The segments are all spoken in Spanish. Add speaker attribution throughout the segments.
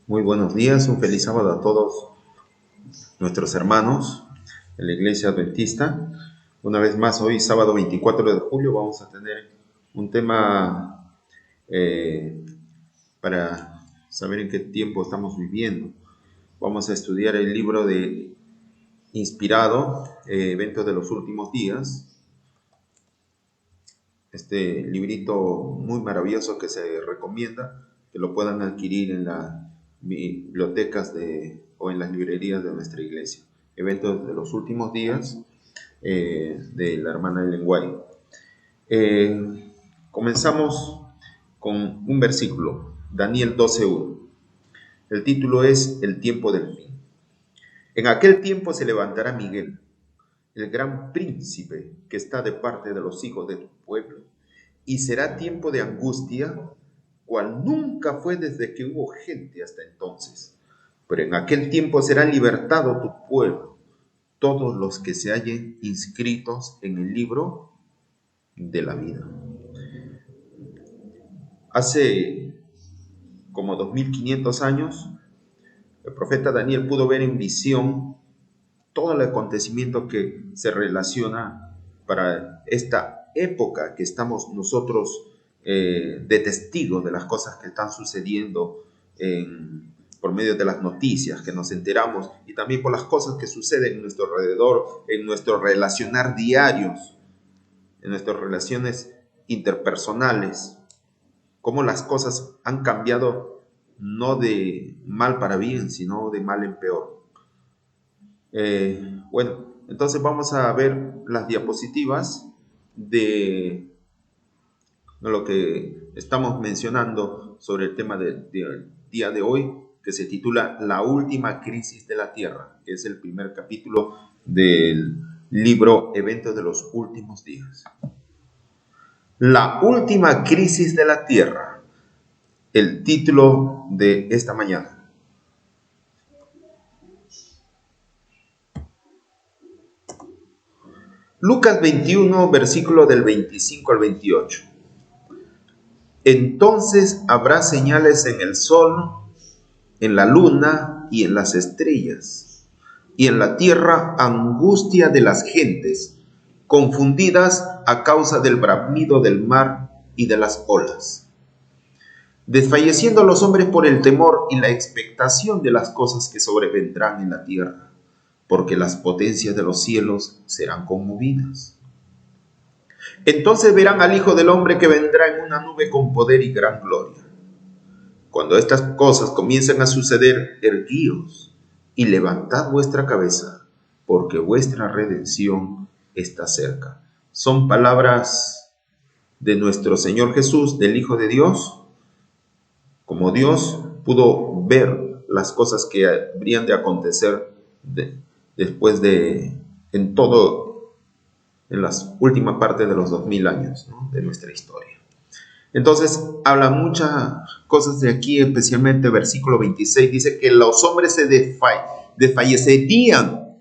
Speaker 1: Muy buenos días, un feliz sábado a todos nuestros hermanos en la Iglesia Adventista. Una vez más, hoy sábado 24 de julio vamos a tener un tema eh, para saber en qué tiempo estamos viviendo. Vamos a estudiar el libro de Inspirado, Eventos de los Últimos Días. Este librito muy maravilloso que se recomienda que lo puedan adquirir en las bibliotecas o en las librerías de nuestra iglesia. Eventos de los últimos días de la hermana Ellen White. Comenzamos con un versículo, Daniel 12:1. El título es El tiempo del fin. En aquel tiempo se levantará Miguel, el gran príncipe que está de parte de los hijos de tu pueblo, y será tiempo de angustia, cual nunca fue desde que hubo gente hasta entonces. Pero en aquel tiempo será libertado tu pueblo, todos los que se hallen inscritos en el libro de la vida. Hace como 2500 años, el profeta Daniel pudo ver en visión todo el acontecimiento que se relaciona para esta época que estamos nosotros de testigos de las cosas que están sucediendo por medio de las noticias que nos enteramos y también por las cosas que suceden en nuestro alrededor, en nuestro relacionar diarios, en nuestras relaciones interpersonales, cómo las cosas han cambiado no de mal para bien, sino de mal en peor. Bueno, entonces vamos a ver las diapositivas de lo que estamos mencionando sobre el tema del día de hoy, que se titula La última crisis de la Tierra, que es el primer capítulo del libro Eventos de los Últimos Días. La última crisis de la Tierra, el título de esta mañana. Lucas 21, versículo del 25 al 28. Entonces habrá señales en el sol, en la luna y en las estrellas, y en la tierra angustia de las gentes, confundidas a causa del bramido del mar y de las olas, desfalleciendo los hombres por el temor y la expectación de las cosas que sobrevendrán en la tierra, porque las potencias de los cielos serán conmovidas. Entonces verán al Hijo del Hombre que vendrá en una nube con poder y gran gloria. Cuando estas cosas comiencen a suceder, erguíos y levantad vuestra cabeza, porque vuestra redención está cerca. Son palabras de nuestro Señor Jesús, del Hijo de Dios. Como Dios pudo ver las cosas que habrían de acontecer después en las últimas partes de los 2000 años, ¿no?, de nuestra historia. Entonces, habla muchas cosas de aquí, especialmente versículo 26, dice que los hombres se desfallecerían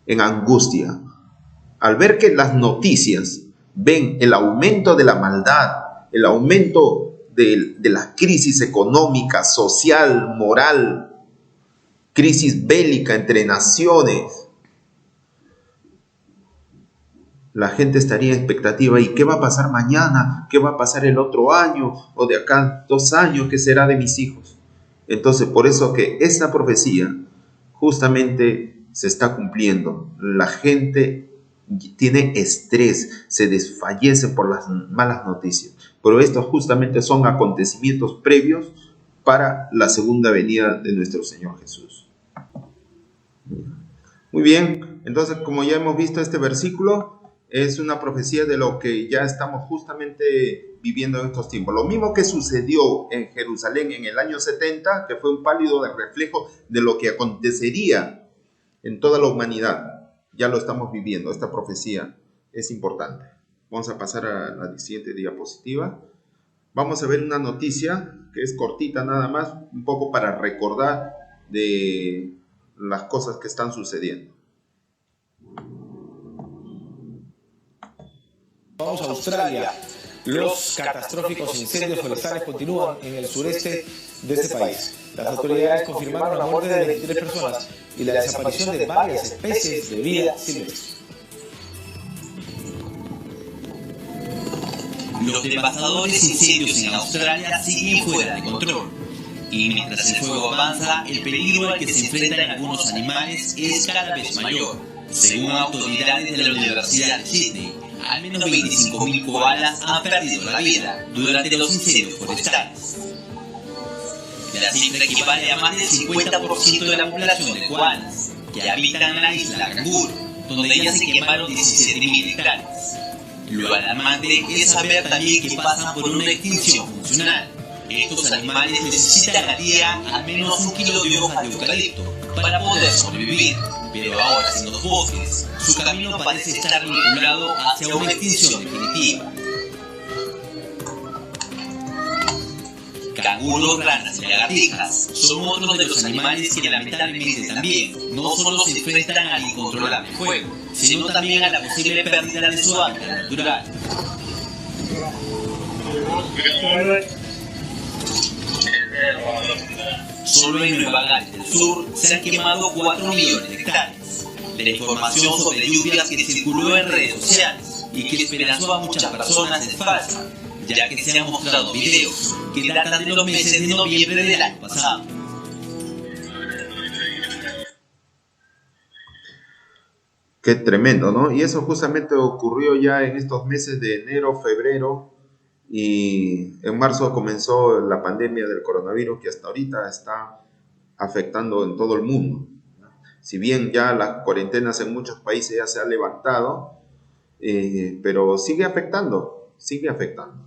Speaker 1: en angustia al ver que las noticias ven el aumento de la maldad, el aumento de la crisis económica, social, moral, crisis bélica entre naciones. La gente estaría en expectativa, ¿y qué va a pasar mañana? ¿Qué va a pasar el otro año? ¿O de acá 2 años? ¿Qué será de mis hijos? Entonces, por eso que esta profecía justamente se está cumpliendo. La gente tiene estrés, se desfallece por las malas noticias. Pero estos justamente son acontecimientos previos para la segunda venida de nuestro Señor Jesús. Muy bien, entonces como ya hemos visto este versículo, es una profecía de lo que ya estamos justamente viviendo en estos tiempos. Lo mismo que sucedió en Jerusalén en el año 70, que fue un pálido reflejo de lo que acontecería en toda la humanidad. Ya lo estamos viviendo, esta profecía es importante. Vamos a pasar a la siguiente diapositiva. Vamos a ver una noticia que es cortita nada más, un poco para recordar de las cosas que están sucediendo.
Speaker 2: Vamos a Australia. Los catastróficos incendios forestales continúan en el sureste de este país. Las autoridades confirmaron la muerte de 23 personas y la desaparición de varias especies de vida silvestre.
Speaker 3: Los devastadores incendios en Australia siguen fuera de control. Y mientras el fuego avanza, el peligro al que se enfrentan algunos animales es cada vez mayor. Según autoridades de la Universidad de Sydney, al menos 25.000 koalas han perdido la vida durante los incendios forestales. La cifra equivale a más del 50% de la población de koalas, que habitan la isla Kangaroo, donde ya se quemaron 17.000 hectáreas. Lo alarmante es saber también que pasan por una extinción funcional. Estos animales necesitan al día al menos 1 kilo de hojas de eucalipto para poder sobrevivir, pero ahora sin los bosques, su camino parece estar vinculado hacia una extinción definitiva. Canguros, ranas y lagartijas son otros de los animales que lamentablemente también no solo se enfrentan al incontrolable fuego, sino también a la posible pérdida de su hábitat natural. Solo en Nueva Gales del Sur se han quemado 4 millones de hectáreas. La información sobre lluvias que circuló en redes sociales y que esperanzó a muchas personas es falsa, ya que se han mostrado videos que datan de los meses de noviembre del año pasado.
Speaker 1: Qué tremendo, ¿no? Y eso justamente ocurrió ya en estos meses de enero, febrero, y en marzo comenzó la pandemia del coronavirus que hasta ahorita está afectando en todo el mundo. Si bien ya las cuarentenas en muchos países ya se han levantado, pero sigue afectando, sigue afectando.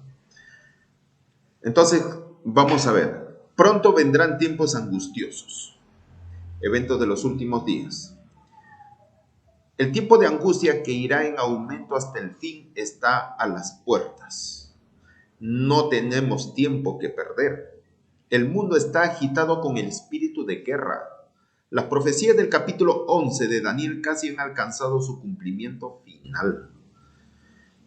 Speaker 1: Entonces, vamos a ver, pronto vendrán tiempos angustiosos, eventos de los últimos días. El tiempo de angustia que irá en aumento hasta el fin está a las puertas. No tenemos tiempo que perder. El mundo está agitado con el espíritu de guerra. Las profecías del capítulo 11 de Daniel casi han alcanzado su cumplimiento final.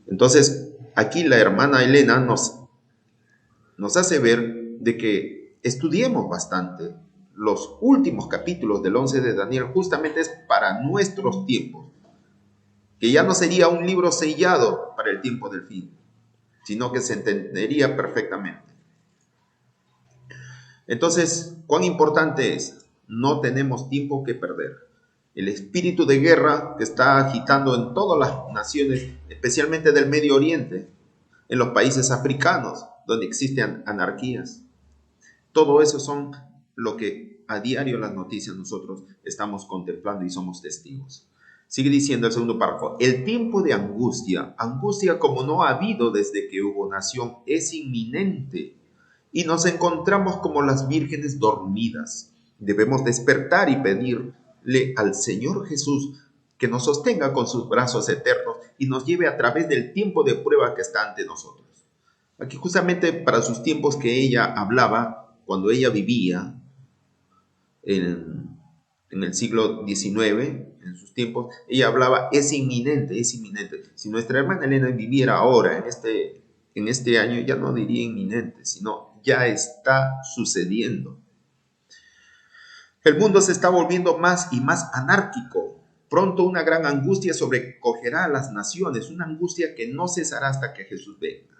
Speaker 1: Entonces, aquí la hermana Elena nos hace ver de que estudiemos bastante los últimos capítulos del 11 de Daniel, justamente es para nuestros tiempos, que ya no sería un libro sellado para el tiempo del fin, sino que se entendería perfectamente. Entonces, ¿cuán importante es? No tenemos tiempo que perder. El espíritu de guerra que está agitando en todas las naciones, especialmente del Medio Oriente, en los países africanos, donde existen anarquías. Todo eso son lo que a diario las noticias nosotros estamos contemplando y somos testigos. Sigue diciendo el segundo párrafo, el tiempo de angustia, angustia como no ha habido desde que hubo nación, es inminente y nos encontramos como las vírgenes dormidas. Debemos despertar y pedirle al Señor Jesús que nos sostenga con sus brazos eternos y nos lleve a través del tiempo de prueba que está ante nosotros. Aquí justamente para sus tiempos que ella hablaba, cuando ella vivía en el siglo XIX, en sus tiempos, ella hablaba, es inminente, es inminente. Si nuestra hermana Elena viviera ahora, en este año, ya no diría inminente, sino ya está sucediendo. El mundo se está volviendo más y más anárquico. Pronto una gran angustia sobrecogerá a las naciones, una angustia que no cesará hasta que Jesús venga.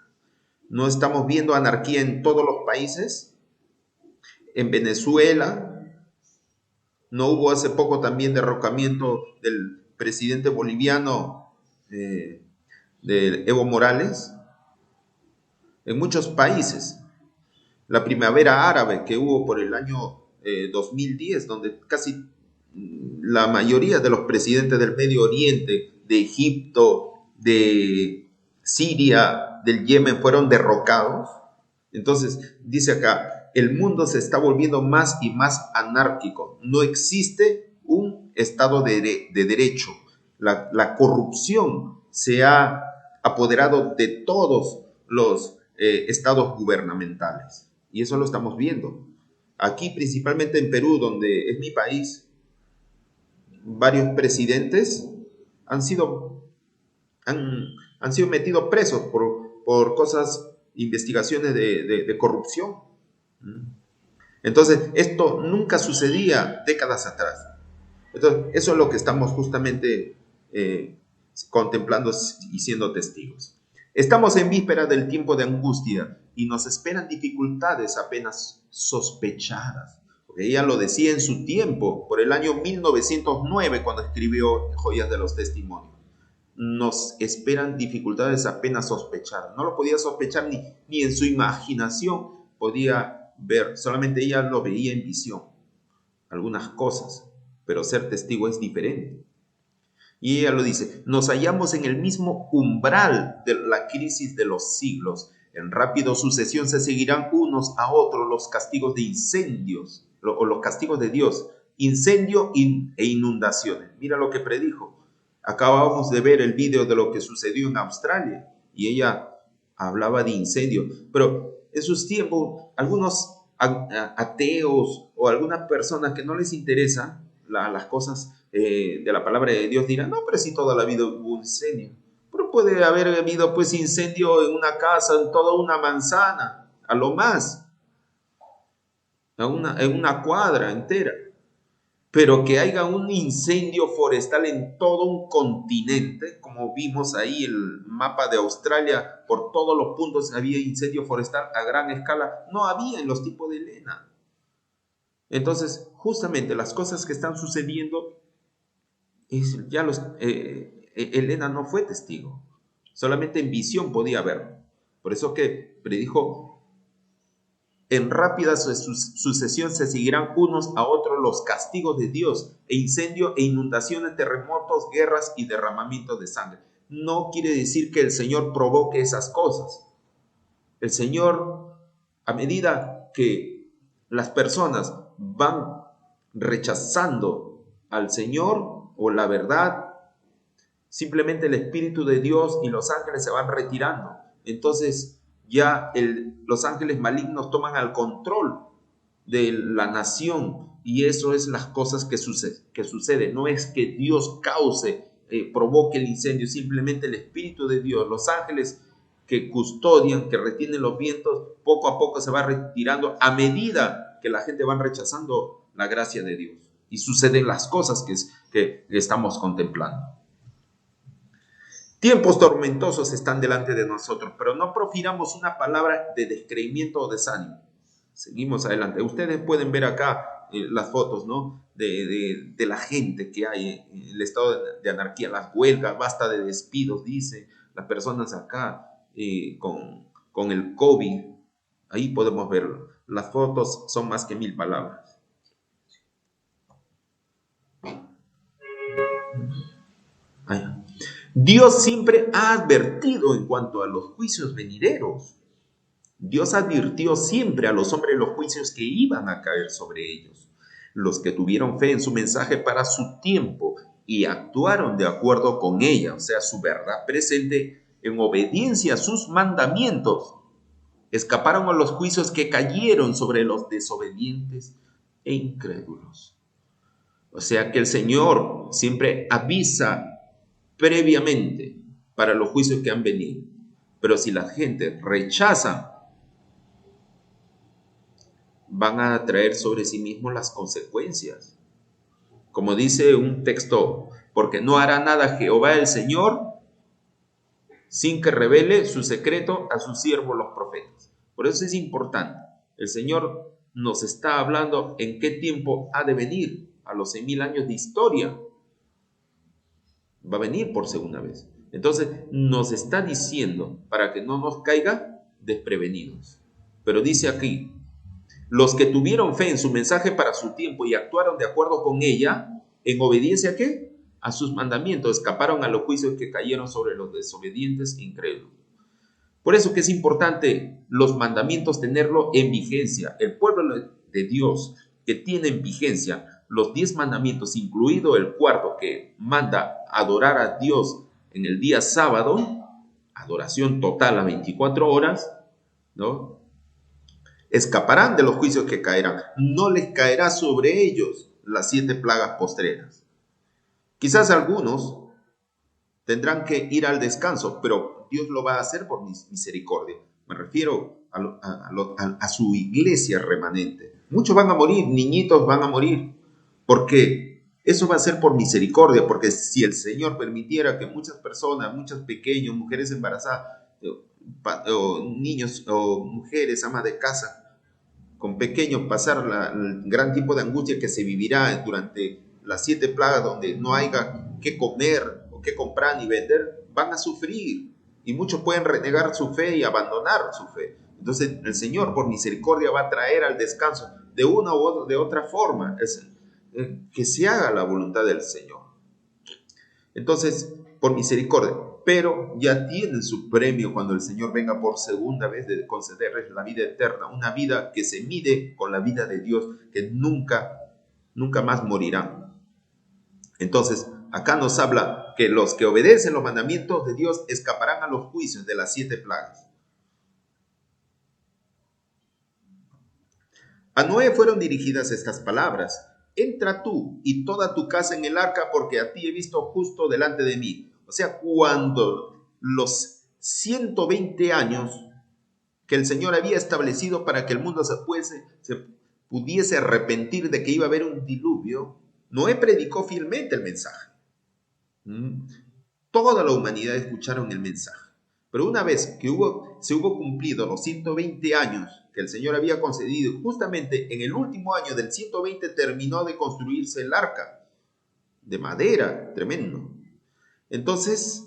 Speaker 1: ¿No estamos viendo anarquía en todos los países? En Venezuela, ¿no hubo hace poco también derrocamiento del presidente boliviano, de Evo Morales? En muchos países. La primavera árabe que hubo por el año 2010, donde casi la mayoría de los presidentes del Medio Oriente, de Egipto, de Siria, del Yemen, fueron derrocados. Entonces, dice acá, el mundo se está volviendo más y más anárquico. No existe un Estado de derecho. La corrupción se ha apoderado de todos los estados gubernamentales. Y eso lo estamos viendo. Aquí, principalmente en Perú, donde es mi país, varios presidentes han sido metidos presos por por cosas, investigaciones de corrupción. Entonces, esto nunca sucedía décadas atrás. Entonces, eso es lo que estamos justamente contemplando y siendo testigos. Estamos en víspera del tiempo de angustia y nos esperan dificultades apenas sospechadas. Porque ella lo decía en su tiempo, por el año 1909, cuando escribió Joyas de los Testimonios. Nos esperan dificultades apenas sospechadas. No lo podía sospechar ni en su imaginación podía ver. Solamente ella lo veía en visión, algunas cosas, pero ser testigo es diferente. Y ella lo dice: nos hallamos en el mismo umbral de la crisis de los siglos. En rápida sucesión se seguirán unos a otros los castigos de incendios, o los castigos de Dios, incendio e inundaciones. Mira lo que predijo. Acabamos de ver el video de lo que sucedió en Australia y ella hablaba de incendio. Pero en sus tiempos, algunos ateos o algunas personas que no les interesa las cosas de la palabra de Dios dirán: no, pero si toda la vida hubo un incendio. Pero puede haber habido pues incendio en una casa, en toda una manzana, a lo más, en una cuadra entera. Pero que haya un incendio forestal en todo un continente, como vimos ahí el mapa de Australia, por todos los puntos había incendio forestal a gran escala, no había en los tiempos de Elena. Entonces, justamente las cosas que están sucediendo, Elena no fue testigo, solamente en visión podía verlo. Por eso que predijo: en rápida sucesión se seguirán unos a otros los castigos de Dios, e incendio e inundaciones, terremotos, guerras y derramamientos de sangre. No quiere decir que el Señor provoque esas cosas. El Señor, a medida que las personas van rechazando al Señor o la verdad, simplemente el Espíritu de Dios y los ángeles se van retirando. Entonces ya los ángeles malignos toman el control de la nación, y eso es las cosas que sucede. No es que Dios provoque el incendio, simplemente el Espíritu de Dios, los ángeles que custodian, que retienen los vientos, poco a poco se va retirando a medida que la gente va rechazando la gracia de Dios, y suceden las cosas que estamos contemplando. Tiempos tormentosos están delante de nosotros, pero no profiramos una palabra de descreimiento o desánimo. Seguimos adelante. Ustedes pueden ver acá las fotos, ¿no? de la gente que hay en el estado de anarquía, las huelgas, basta de despidos, dice, las personas acá con el COVID. Ahí podemos verlo. Las fotos son más que 1000 palabras. Dios siempre ha advertido en cuanto a los juicios venideros. Dios advirtió siempre a los hombres los juicios que iban a caer sobre ellos. Los que tuvieron fe en su mensaje para su tiempo y actuaron de acuerdo con ella, o sea, su verdad presente, en obediencia a sus mandamientos, escaparon a los juicios que cayeron sobre los desobedientes e incrédulos. O sea que el Señor siempre avisa previamente para los juicios que han venido. Pero si la gente rechaza, van a traer sobre sí mismos las consecuencias. Como dice un texto: porque no hará nada Jehová el Señor sin que revele su secreto a sus siervos los profetas. Por eso es importante. El Señor nos está hablando en qué tiempo ha de venir. A los 6.000 años de historia va a venir por segunda vez. Entonces nos está diciendo para que no nos caiga desprevenidos. Pero dice aquí: los que tuvieron fe en su mensaje para su tiempo y actuaron de acuerdo con ella, en obediencia ¿a qué? A sus mandamientos, escaparon a los juicios que cayeron sobre los desobedientes e incrédulos. Por eso que es importante los mandamientos tenerlo en vigencia. El pueblo de Dios que tiene en vigencia los 10 mandamientos, incluido el cuarto que manda adorar a Dios en el día sábado, adoración total a 24 horas, ¿no? Escaparán de los juicios que caerán. No les caerá sobre ellos las 7 plagas postreras. Quizás algunos tendrán que ir al descanso, pero Dios lo va a hacer por misericordia. Me refiero a su iglesia remanente. Muchos van a morir, niñitos van a morir. ¿Por qué? Eso va a ser por misericordia, porque si el Señor permitiera que muchas personas, muchos pequeños, mujeres embarazadas, o niños o mujeres, amas de casa, con pequeños, pasar el gran tipo de angustia que se vivirá durante las 7 plagas, donde no haya qué comer o qué comprar ni vender, van a sufrir. Y muchos pueden renegar su fe y abandonar su fe. Entonces el Señor por misericordia va a traer al descanso de una u de otra forma. Que se haga la voluntad del Señor. Entonces, por misericordia. Pero ya tienen su premio cuando el Señor venga por segunda vez de concederles la vida eterna. Una vida que se mide con la vida de Dios, que nunca más morirá. Entonces, acá nos habla que los que obedecen los mandamientos de Dios escaparán a los juicios de las 7 plagas. A Noé fueron dirigidas estas palabras: entra tú y toda tu casa en el arca, porque a ti he visto justo delante de mí. O sea, cuando los 120 años que el Señor había establecido para que el mundo se pudiese arrepentir de que iba a haber un diluvio, Noé predicó fielmente el mensaje. Toda la humanidad escucharon el mensaje. Pero una vez que se hubo cumplido los 120 años que el Señor había concedido, justamente en el último año del 120 terminó de construirse el arca de madera, tremendo. Entonces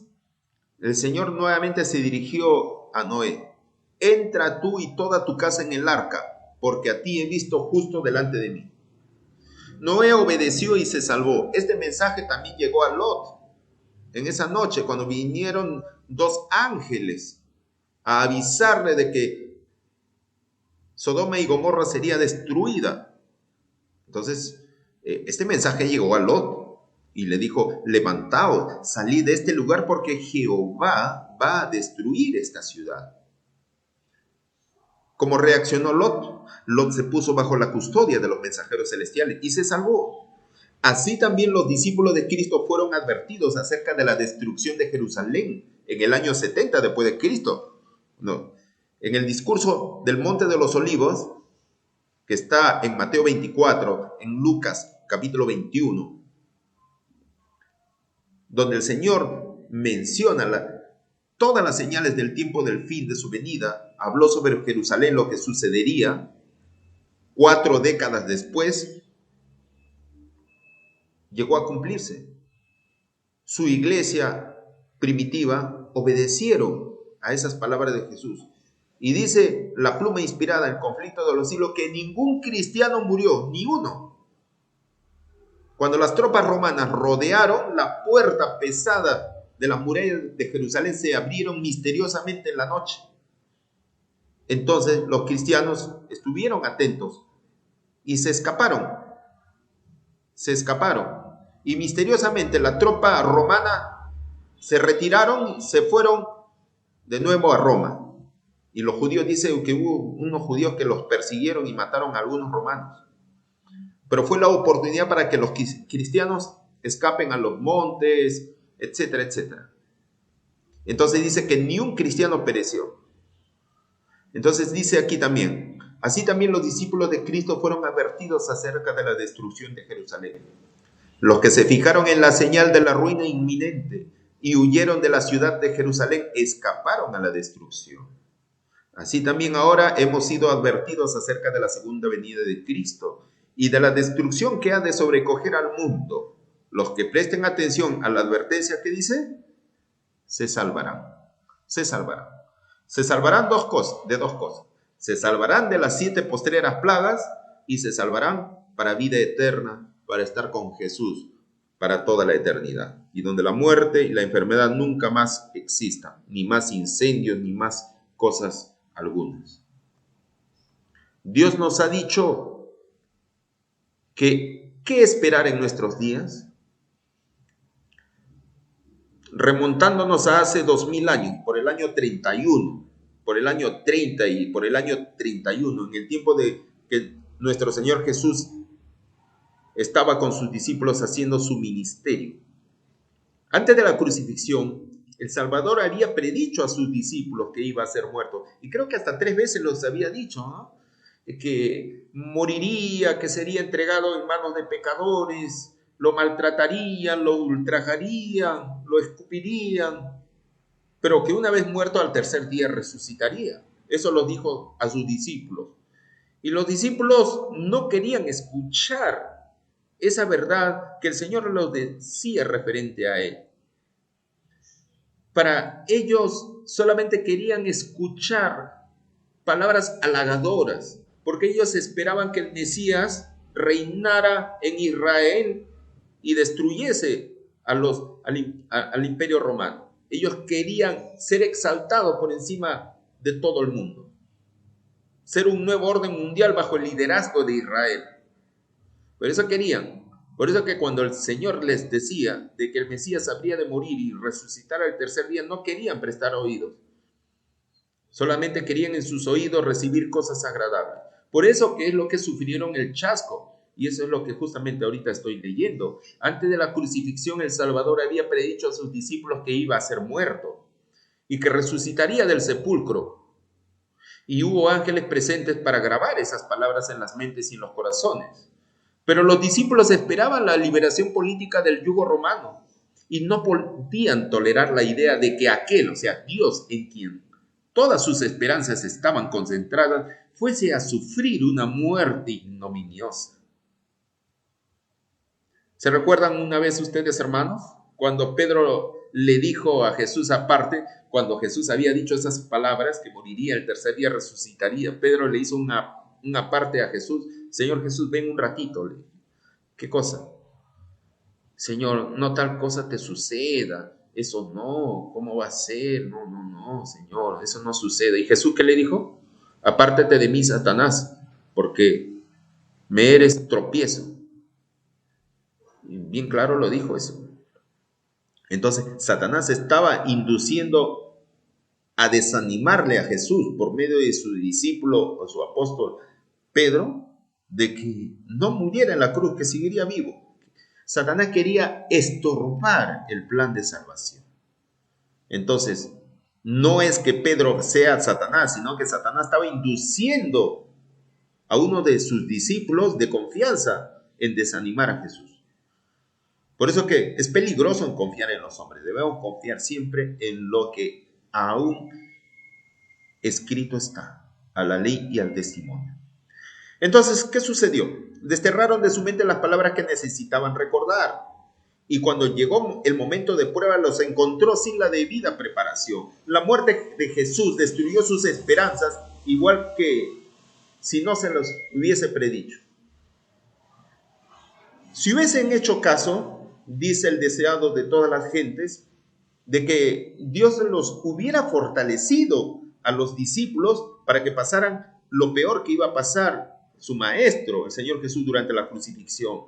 Speaker 1: el Señor nuevamente se dirigió a Noé: entra tú y toda tu casa en el arca, porque a ti he visto justo delante de mí. Noé obedeció y se salvó. Este mensaje también llegó a Lot en esa noche, cuando vinieron 2 ángeles a avisarle de que Sodoma y Gomorra sería destruida. Entonces, este mensaje llegó a Lot y le dijo: levantaos, salid de este lugar, porque Jehová va a destruir esta ciudad. ¿Cómo reaccionó Lot? Lot se puso bajo la custodia de los mensajeros celestiales y se salvó. Así también los discípulos de Cristo fueron advertidos acerca de la destrucción de Jerusalén en el año 70 después de Cristo. En el discurso del Monte de los Olivos, que está en Mateo 24, en Lucas capítulo 21, donde el Señor menciona todas las señales del tiempo del fin de su venida, habló sobre Jerusalén, lo que sucedería 4 décadas después. Llegó a cumplirse. Su iglesia primitiva obedecieron a esas palabras de Jesús. Y dice la pluma inspirada en Conflicto de los Siglos que ningún cristiano murió, ni uno. Cuando las tropas romanas rodearon, la puerta pesada de las murallas de Jerusalén se abrieron misteriosamente en la noche. Entonces los cristianos estuvieron atentos y se escaparon. Y misteriosamente la tropa romana se retiraron y se fueron de nuevo a Roma. Y los judíos dicen que hubo unos judíos que los persiguieron y mataron a algunos romanos. Pero fue la oportunidad para que los cristianos escapen a los montes, etcétera, etcétera. Entonces dice que ni un cristiano pereció. Entonces dice aquí también: así también los discípulos de Cristo fueron advertidos acerca de la destrucción de Jerusalén. Los que se fijaron en la señal de la ruina inminente y huyeron de la ciudad de Jerusalén escaparon a la destrucción. Así también ahora hemos sido advertidos acerca de la segunda venida de Cristo y de la destrucción que ha de sobrecoger al mundo. Los que presten atención a la advertencia que dice, se salvarán. Se salvarán. Se salvarán de dos cosas. Se salvarán de las 7 postreras plagas y se salvarán para vida eterna, para estar con Jesús para toda la eternidad, y donde la muerte y la enfermedad nunca más existan, ni más incendios, ni más cosas algunas. Dios nos ha dicho que ¿qué esperar en nuestros días? Remontándonos a hace 2000 años, por el año 31, por el año 30 y por el año 31, en el tiempo de que nuestro Señor Jesús estaba con sus discípulos haciendo su ministerio. Antes de la crucifixión, el Salvador había predicho a sus discípulos que iba a ser muerto. Y creo que hasta 3 veces los había dicho, ¿no? Que moriría, que sería entregado en manos de pecadores, lo maltratarían, lo ultrajarían, lo escupirían, pero que una vez muerto al tercer día resucitaría. Eso lo dijo a sus discípulos. Y los discípulos no querían escuchar esa verdad que el Señor les decía referente a Él. Para ellos solamente querían escuchar palabras halagadoras, porque ellos esperaban que el Mesías reinara en Israel y destruyese al imperio romano. Ellos querían ser exaltados por encima de todo el mundo, ser un nuevo orden mundial bajo el liderazgo de Israel. Por eso querían. Por eso que cuando el Señor les decía de que el Mesías habría de morir y resucitar al tercer día, no querían prestar oídos. Solamente querían en sus oídos recibir cosas agradables. Por eso que es lo que sufrieron el chasco. Y eso es lo que justamente ahorita estoy leyendo. Antes de la crucifixión, el Salvador había predicho a sus discípulos que iba a ser muerto y que resucitaría del sepulcro. Y hubo ángeles presentes para grabar esas palabras en las mentes y en los corazones. Pero los discípulos esperaban la liberación política del yugo romano y no podían tolerar la idea de que aquel, o sea, Dios en quien todas sus esperanzas estaban concentradas, fuese a sufrir una muerte ignominiosa. ¿Se recuerdan una vez ustedes, hermanos, cuando Pedro le dijo a Jesús aparte, cuando Jesús había dicho esas palabras, que moriría el tercer día, resucitaría? Pedro le hizo una parte a Jesús. Señor Jesús, ven un ratito. ¿Qué cosa? Señor, no tal cosa te suceda. Eso no, ¿cómo va a ser? No, Señor, eso no sucede. ¿Y Jesús qué le dijo? Apártate de mí, Satanás, porque me eres tropiezo. Y bien claro lo dijo eso. Entonces, Satanás estaba induciendo a desanimarle a Jesús por medio de su discípulo o su apóstol Pedro, de que no muriera en la cruz, que seguiría vivo. Satanás quería estorbar el plan de salvación. Entonces, no es que Pedro sea Satanás, sino que Satanás estaba induciendo a uno de sus discípulos de confianza en desanimar a Jesús. Por eso que es peligroso en confiar en los hombres. Debemos confiar siempre en lo que aún escrito está, a la ley y al testimonio. Entonces, ¿qué sucedió? Desterraron de su mente las palabras que necesitaban recordar. Y cuando llegó el momento de prueba, los encontró sin la debida preparación. La muerte de Jesús destruyó sus esperanzas, igual que si no se los hubiese predicho. Si hubiesen hecho caso, dice el deseado de todas las gentes, de que Dios los hubiera fortalecido a los discípulos para que pasaran lo peor que iba a pasar su maestro, el Señor Jesús, durante la crucifixión.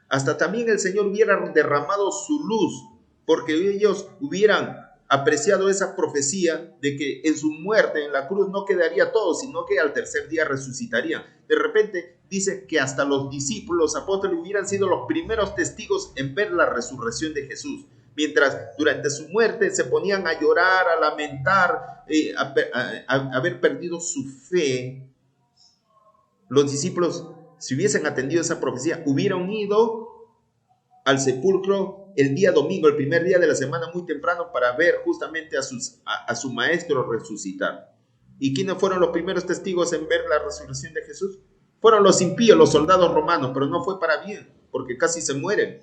Speaker 1: Hasta también el Señor hubiera derramado su luz, porque ellos hubieran apreciado esa profecía de que en su muerte en la cruz no quedaría todo, sino que al tercer día resucitarían. De repente dice que hasta los discípulos, los apóstoles, hubieran sido los primeros testigos en ver la resurrección de Jesús. Mientras durante su muerte se ponían a llorar, a lamentar, a haber perdido su fe, los discípulos, si hubiesen atendido esa profecía, hubieran ido al sepulcro el día domingo, el primer día de la semana, muy temprano, para ver justamente a su maestro resucitar. ¿Y quiénes fueron los primeros testigos en ver la resurrección de Jesús? Fueron los impíos, los soldados romanos, pero no fue para bien, porque casi se mueren.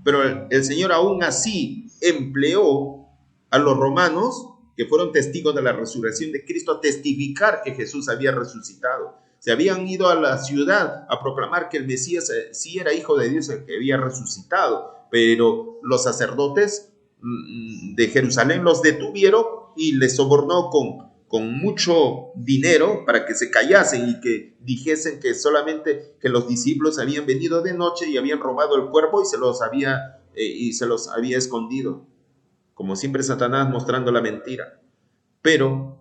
Speaker 1: Pero el Señor aún así empleó a los romanos, que fueron testigos de la resurrección de Cristo, a testificar que Jesús había resucitado. Se habían ido a la ciudad a proclamar que el Mesías sí era hijo de Dios, el que había resucitado, pero los sacerdotes de Jerusalén los detuvieron y les sobornó con mucho dinero para que se callasen y que dijesen que solamente que los discípulos habían venido de noche y habían robado el cuerpo y se los había escondido. Como siempre, Satanás mostrando la mentira. Pero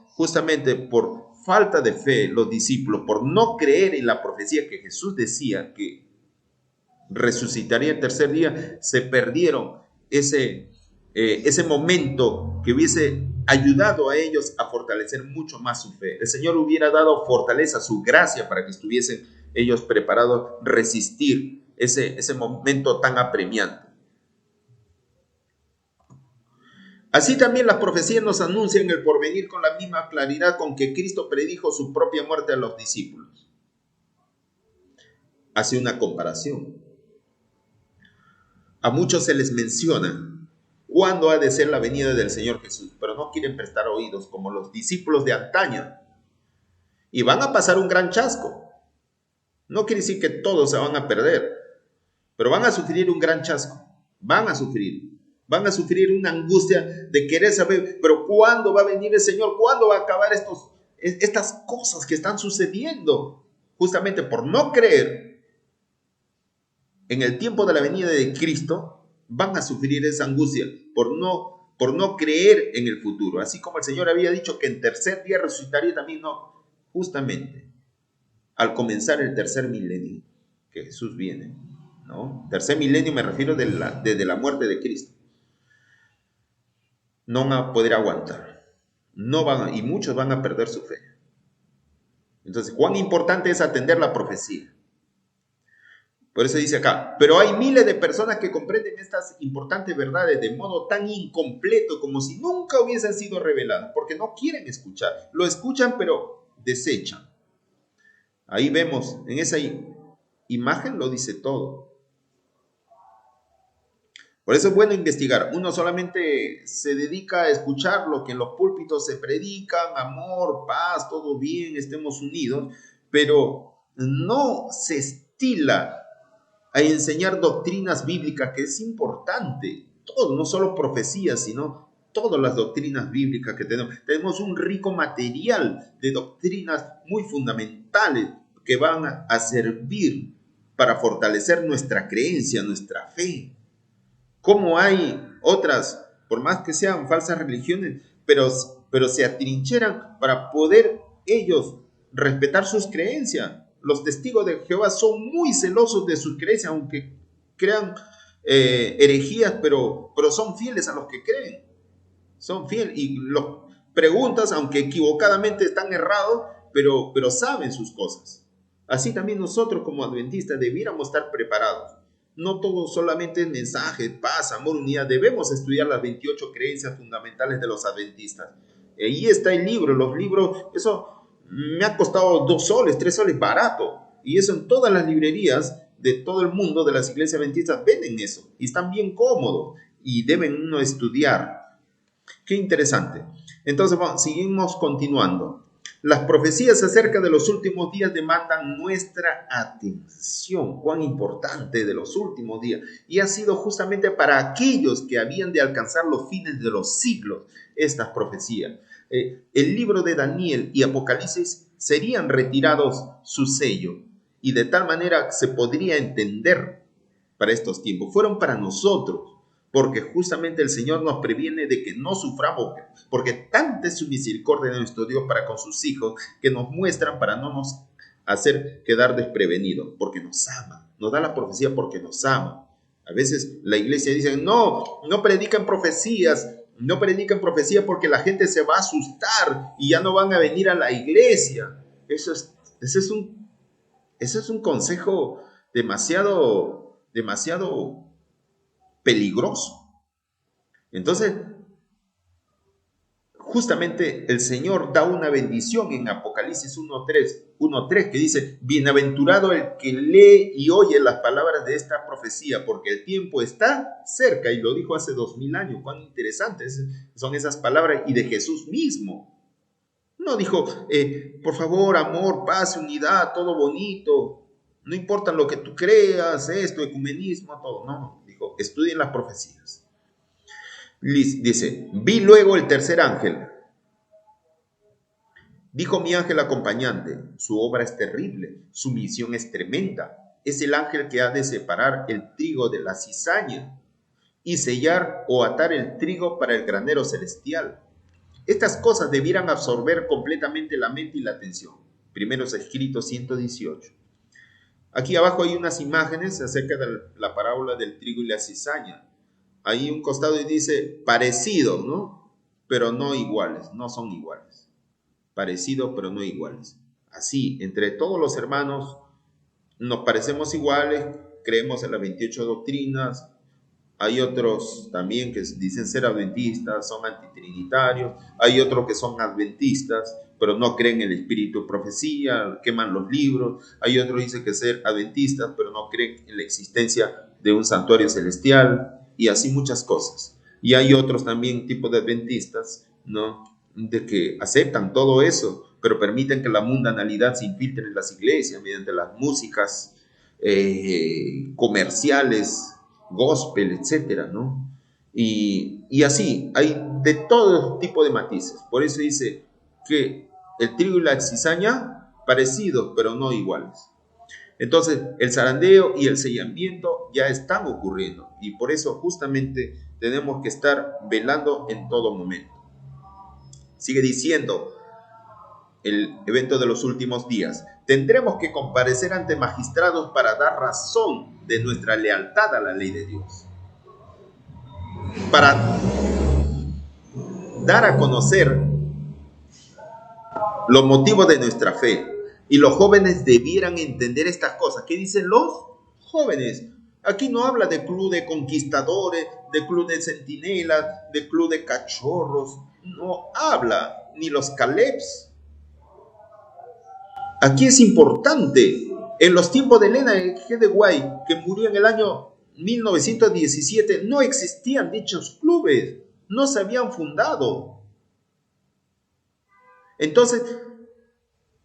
Speaker 1: justamente por falta de fe, los discípulos, por no creer en la profecía que Jesús decía que resucitaría el tercer día, se perdieron ese momento que hubiese ayudado a ellos a fortalecer mucho más su fe. El Señor hubiera dado fortaleza, su gracia, para que estuviesen ellos preparados a resistir ese momento tan apremiante. Así también las profecías nos anuncian el porvenir con la misma claridad con que Cristo predijo su propia muerte a los discípulos. Hace una comparación. A muchos se les menciona cuándo ha de ser la venida del Señor Jesús, pero no quieren prestar oídos como los discípulos de antaño. Y van a pasar un gran chasco. No quiere decir que todos se van a perder, pero van a sufrir un gran chasco. Van a sufrir una angustia de querer saber, pero ¿cuándo va a venir el Señor? ¿Cuándo va a acabar estas cosas que están sucediendo? Justamente por no creer en el tiempo de la venida de Cristo, van a sufrir esa angustia por no creer en el futuro. Así como el Señor había dicho que en tercer día resucitaría también, no, justamente al comenzar el tercer milenio, que Jesús viene, ¿no? Tercer milenio me refiero desde la muerte de Cristo. No van a poder aguantar. Y muchos van a perder su fe. Entonces, ¿cuán importante es atender la profecía? Por eso dice acá, pero hay miles de personas que comprenden estas importantes verdades de modo tan incompleto como si nunca hubiesen sido reveladas, porque no quieren escuchar. Lo escuchan, pero desechan. Ahí vemos, en esa imagen lo dice todo. Por eso es bueno investigar. Uno solamente se dedica a escuchar lo que en los púlpitos se predican, amor, paz, todo bien, estemos unidos, pero no se estila a enseñar doctrinas bíblicas, que es importante. Todo, no solo profecías, sino todas las doctrinas bíblicas que tenemos. Tenemos un rico material de doctrinas muy fundamentales que van a servir para fortalecer nuestra creencia, nuestra fe. Como hay otras, por más que sean falsas religiones, pero se atrincheran para poder ellos respetar sus creencias. Los testigos de Jehová son muy celosos de sus creencias, aunque crean herejías, pero son fieles a los que creen. Son fieles y los preguntas, aunque equivocadamente están errados, pero saben sus cosas. Así también nosotros como adventistas debiéramos estar preparados. No todo solamente es mensaje, paz, amor, unidad. Debemos estudiar las 28 creencias fundamentales de los adventistas. Ahí está el libro, los libros, eso me ha costado 2 soles, 3 soles, barato. Y eso en todas las librerías de todo el mundo de las iglesias adventistas venden eso. Y están bien cómodos y deben uno estudiar. Qué interesante. Entonces, seguimos continuando. Las profecías acerca de los últimos días demandan nuestra atención. Cuán importante de los últimos días. Y ha sido justamente para aquellos que habían de alcanzar los fines de los siglos estas profecías. El libro de Daniel y Apocalipsis serían retirados su sello. Y de tal manera se podría entender para estos tiempos. Fueron para nosotros. Porque justamente el Señor nos previene de que no suframos, porque tanta es su misericordia de nuestro Dios para con sus hijos, que nos muestran para no nos hacer quedar desprevenidos, porque nos ama, nos da la profecía porque nos ama. A veces la iglesia dice, no predican profecías, no predican profecía porque la gente se va a asustar y ya no van a venir a la iglesia. Ese es un consejo demasiado peligroso. Entonces, justamente el Señor da una bendición en Apocalipsis 1:3 que dice, bienaventurado el que lee y oye las palabras de esta profecía, porque el tiempo está cerca, y lo dijo hace 2000 años. Cuán interesantes son esas palabras, y de Jesús mismo. No dijo, por favor, amor, paz, unidad, todo bonito, no importa lo que tú creas, ecumenismo, todo. No, dijo, estudien las profecías. Dice, vi luego el tercer ángel. Dijo mi ángel acompañante, su obra es terrible, su misión es tremenda. Es el ángel que ha de separar el trigo de la cizaña y sellar o atar el trigo para el granero celestial. Estas cosas debieran absorber completamente la mente y la atención. Primeros Escritos 118. Aquí abajo hay unas imágenes acerca de la parábola del trigo y la cizaña. ahí un costado y dice parecidos, ¿no? Pero no iguales, no son iguales. Parecidos, pero no iguales. Así, entre todos los hermanos nos parecemos iguales, creemos en las 28 doctrinas. Hay otros también que dicen ser adventistas, son antitrinitarios. Hay otros que son adventistas, pero no creen en el espíritu de profecía, queman los libros. Hay otros que dicen que ser adventistas, pero no creen en la existencia de un santuario celestial, y así muchas cosas. Y hay otros también tipos de adventistas, ¿no?, de que aceptan todo eso, pero permiten que la mundanalidad se infiltre en las iglesias mediante las músicas comerciales, gospel, etcétera, ¿no? Y así, hay de todo tipo de matices. Por eso dice que el trigo y la cizaña parecidos, pero no iguales. Entonces, el zarandeo y el sellamiento ya están ocurriendo, y por eso justamente tenemos que estar velando en todo momento. Sigue diciendo el evento de los últimos días: tendremos que comparecer ante magistrados para dar razón de nuestra lealtad a la ley de Dios, para dar a conocer los motivos de nuestra fe. Y los jóvenes debieran entender estas cosas. ¿Qué dicen los jóvenes? Aquí no habla de club de conquistadores, de club de centinelas, de club de cachorros. No habla, ni los Calebs. Aquí es importante. En los tiempos de Elena G. de White, que murió en el año 1917, no existían dichos clubes, no se habían fundado. Entonces,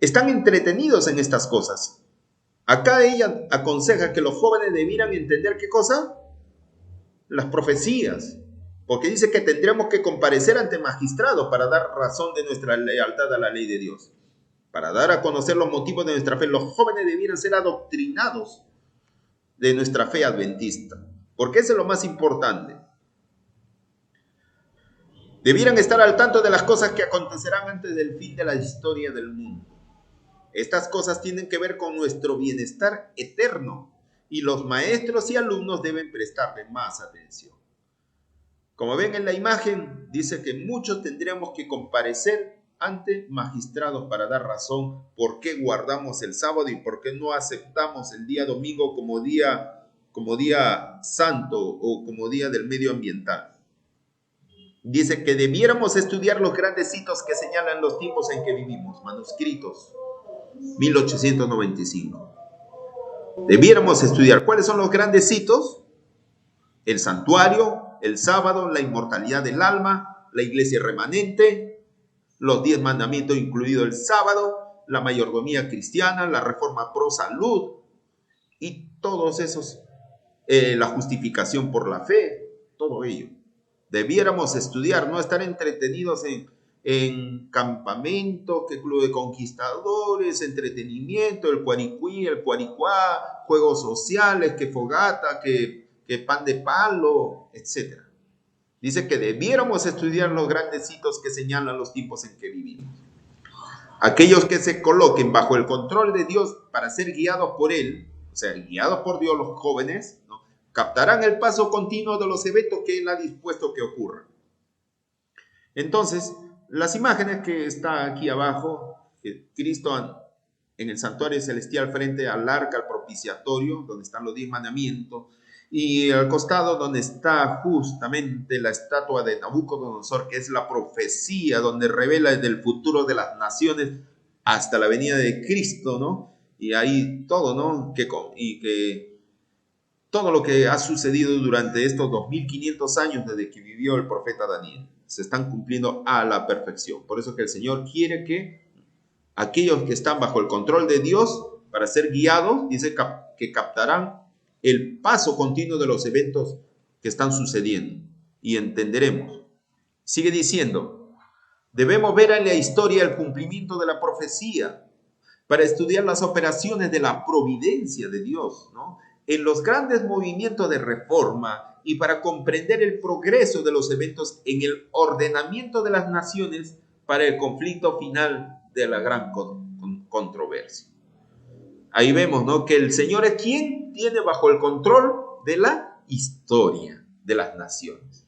Speaker 1: están entretenidos en estas cosas. Acá ella aconseja que los jóvenes debieran entender ¿qué cosa? Las profecías. Porque dice que tendremos que comparecer ante magistrados para dar razón de nuestra lealtad a la ley de Dios. Para dar a conocer los motivos de nuestra fe. Los jóvenes debieran ser adoctrinados de nuestra fe adventista. Porque eso es lo más importante. Debieran estar al tanto de las cosas que acontecerán antes del fin de la historia del mundo. Estas cosas tienen que ver con nuestro bienestar eterno, y los maestros y alumnos deben prestarle más atención. Como ven en la imagen, dice que muchos tendríamos que comparecer ante magistrados para dar razón por qué guardamos el sábado y por qué no aceptamos el día domingo como día santo o como día del medio ambiental. Dice que debiéramos estudiar los grandes hitos que señalan los tiempos en que vivimos, manuscritos, 1895. Debiéramos estudiar cuáles son los grandes hitos: el santuario, el sábado, la inmortalidad del alma, la iglesia remanente, los 10 mandamientos incluido el sábado, la mayordomía cristiana, la reforma pro salud y todos esos, la justificación por la fe, todo ello. Debiéramos estudiar, no estar entretenidos en campamento, que club de conquistadores, entretenimiento, el cuaricuí, el cuaricuá, juegos sociales, que fogata, que pan de palo, etc. Dice que debiéramos estudiar los grandes hitos que señalan los tiempos en que vivimos. Aquellos que se coloquen bajo el control de Dios para ser guiados por Él, o sea, guiados por Dios, los jóvenes, ¿no?, captarán el paso continuo de los eventos que Él ha dispuesto que ocurran. Entonces, las imágenes que está aquí abajo, Cristo en el santuario celestial frente al arca, al propiciatorio, donde están los 10 mandamientos, y al costado donde está justamente la estatua de Nabucodonosor, que es la profecía donde revela desde el futuro de las naciones hasta la venida de Cristo, ¿no? Y ahí todo, ¿no? Que todo lo que ha sucedido durante estos 2500 años desde que vivió el profeta Daniel se están cumpliendo a la perfección. Por eso que el Señor quiere que aquellos que están bajo el control de Dios para ser guiados, dice que captarán el paso continuo de los eventos que están sucediendo y entenderemos. Sigue diciendo, debemos ver en la historia el cumplimiento de la profecía para estudiar las operaciones de la providencia de Dios, ¿no?, en los grandes movimientos de reforma, y para comprender el progreso de los eventos en el ordenamiento de las naciones para el conflicto final de la gran controversia. Ahí vemos, ¿no?, que el Señor es quien tiene bajo el control de la historia, de las naciones.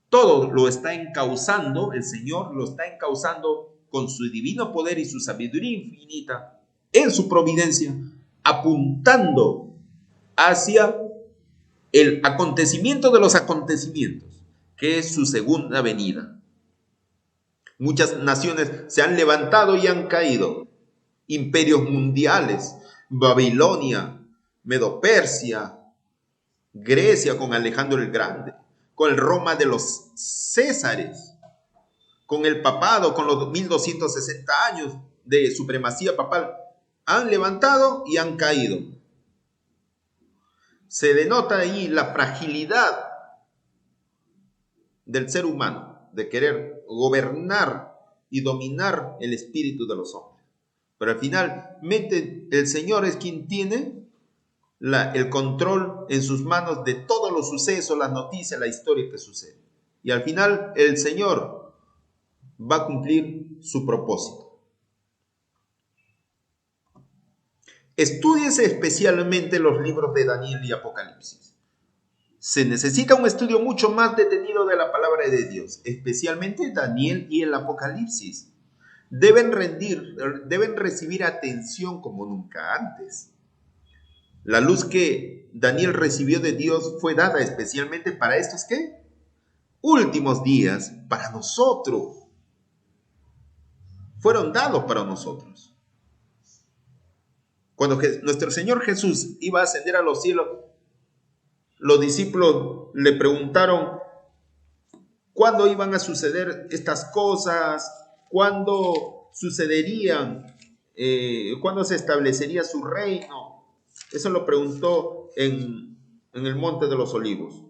Speaker 1: Todo lo está encauzando, el Señor lo está encauzando con su divino poder y su sabiduría infinita en su providencia, apuntando hacia el acontecimiento de los acontecimientos, que es su segunda venida. Muchas naciones se han levantado y han caído. Imperios mundiales, Babilonia, Medo-Persia, Grecia con Alejandro el Grande, con el Roma de los Césares, con el papado, con los 1260 años de supremacía papal, han levantado y han caído. Se denota ahí la fragilidad del ser humano, de querer gobernar y dominar el espíritu de los hombres. Pero al final, el Señor es quien tiene el control en sus manos de todos los sucesos, las noticias, la historia que sucede. Y al final, el Señor va a cumplir su propósito. Estúdiese especialmente los libros de Daniel y Apocalipsis. Se necesita un estudio mucho más detenido de la palabra de Dios, especialmente Daniel y el Apocalipsis. Deben recibir atención como nunca antes. La luz que Daniel recibió de Dios fue dada especialmente para estos, ¿qué? Últimos días, para nosotros. Fueron dados para nosotros. Cuando nuestro Señor Jesús iba a ascender a los cielos, los discípulos le preguntaron cuándo iban a suceder estas cosas, cuándo sucederían, cuándo se establecería su reino. Eso lo preguntó en el Monte de los Olivos.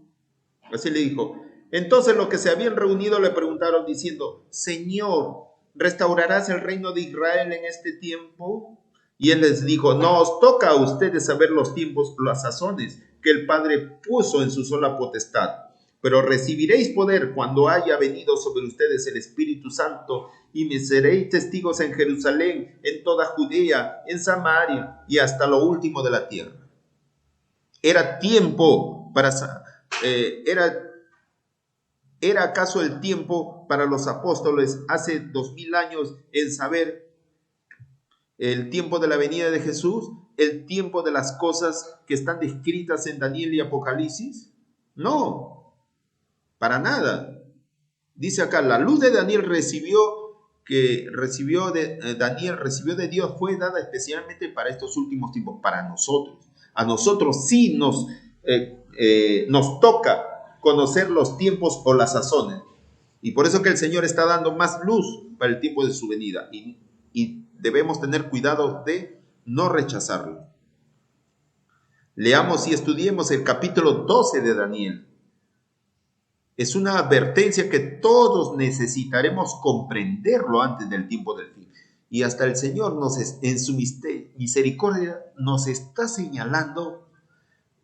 Speaker 1: Así le dijo. Entonces los que se habían reunido le preguntaron diciendo: Señor, ¿restaurarás el reino de Israel en este tiempo? Y él les dijo: no os toca a ustedes saber los tiempos, las sazones que el Padre puso en su sola potestad. Pero recibiréis poder cuando haya venido sobre ustedes el Espíritu Santo, y me seréis testigos en Jerusalén, en toda Judea, en Samaria y hasta lo último de la tierra. Era tiempo ¿Era acaso el tiempo para los apóstoles hace 2000 años en saber el tiempo de la venida de Jesús? ¿El tiempo de las cosas que están descritas en Daniel y Apocalipsis? No, para nada. Dice acá, la luz de Daniel recibió de Dios fue dada especialmente para estos últimos tiempos, para nosotros. A nosotros sí nos toca conocer los tiempos o las sazones. Y por eso que el Señor está dando más luz para el tiempo de su venida. Y debemos tener cuidado de no rechazarlo. Leamos y estudiemos el capítulo 12 de Daniel. Es una advertencia que todos necesitaremos comprenderlo antes del tiempo del fin. Y hasta el Señor en su misericordia nos está señalando,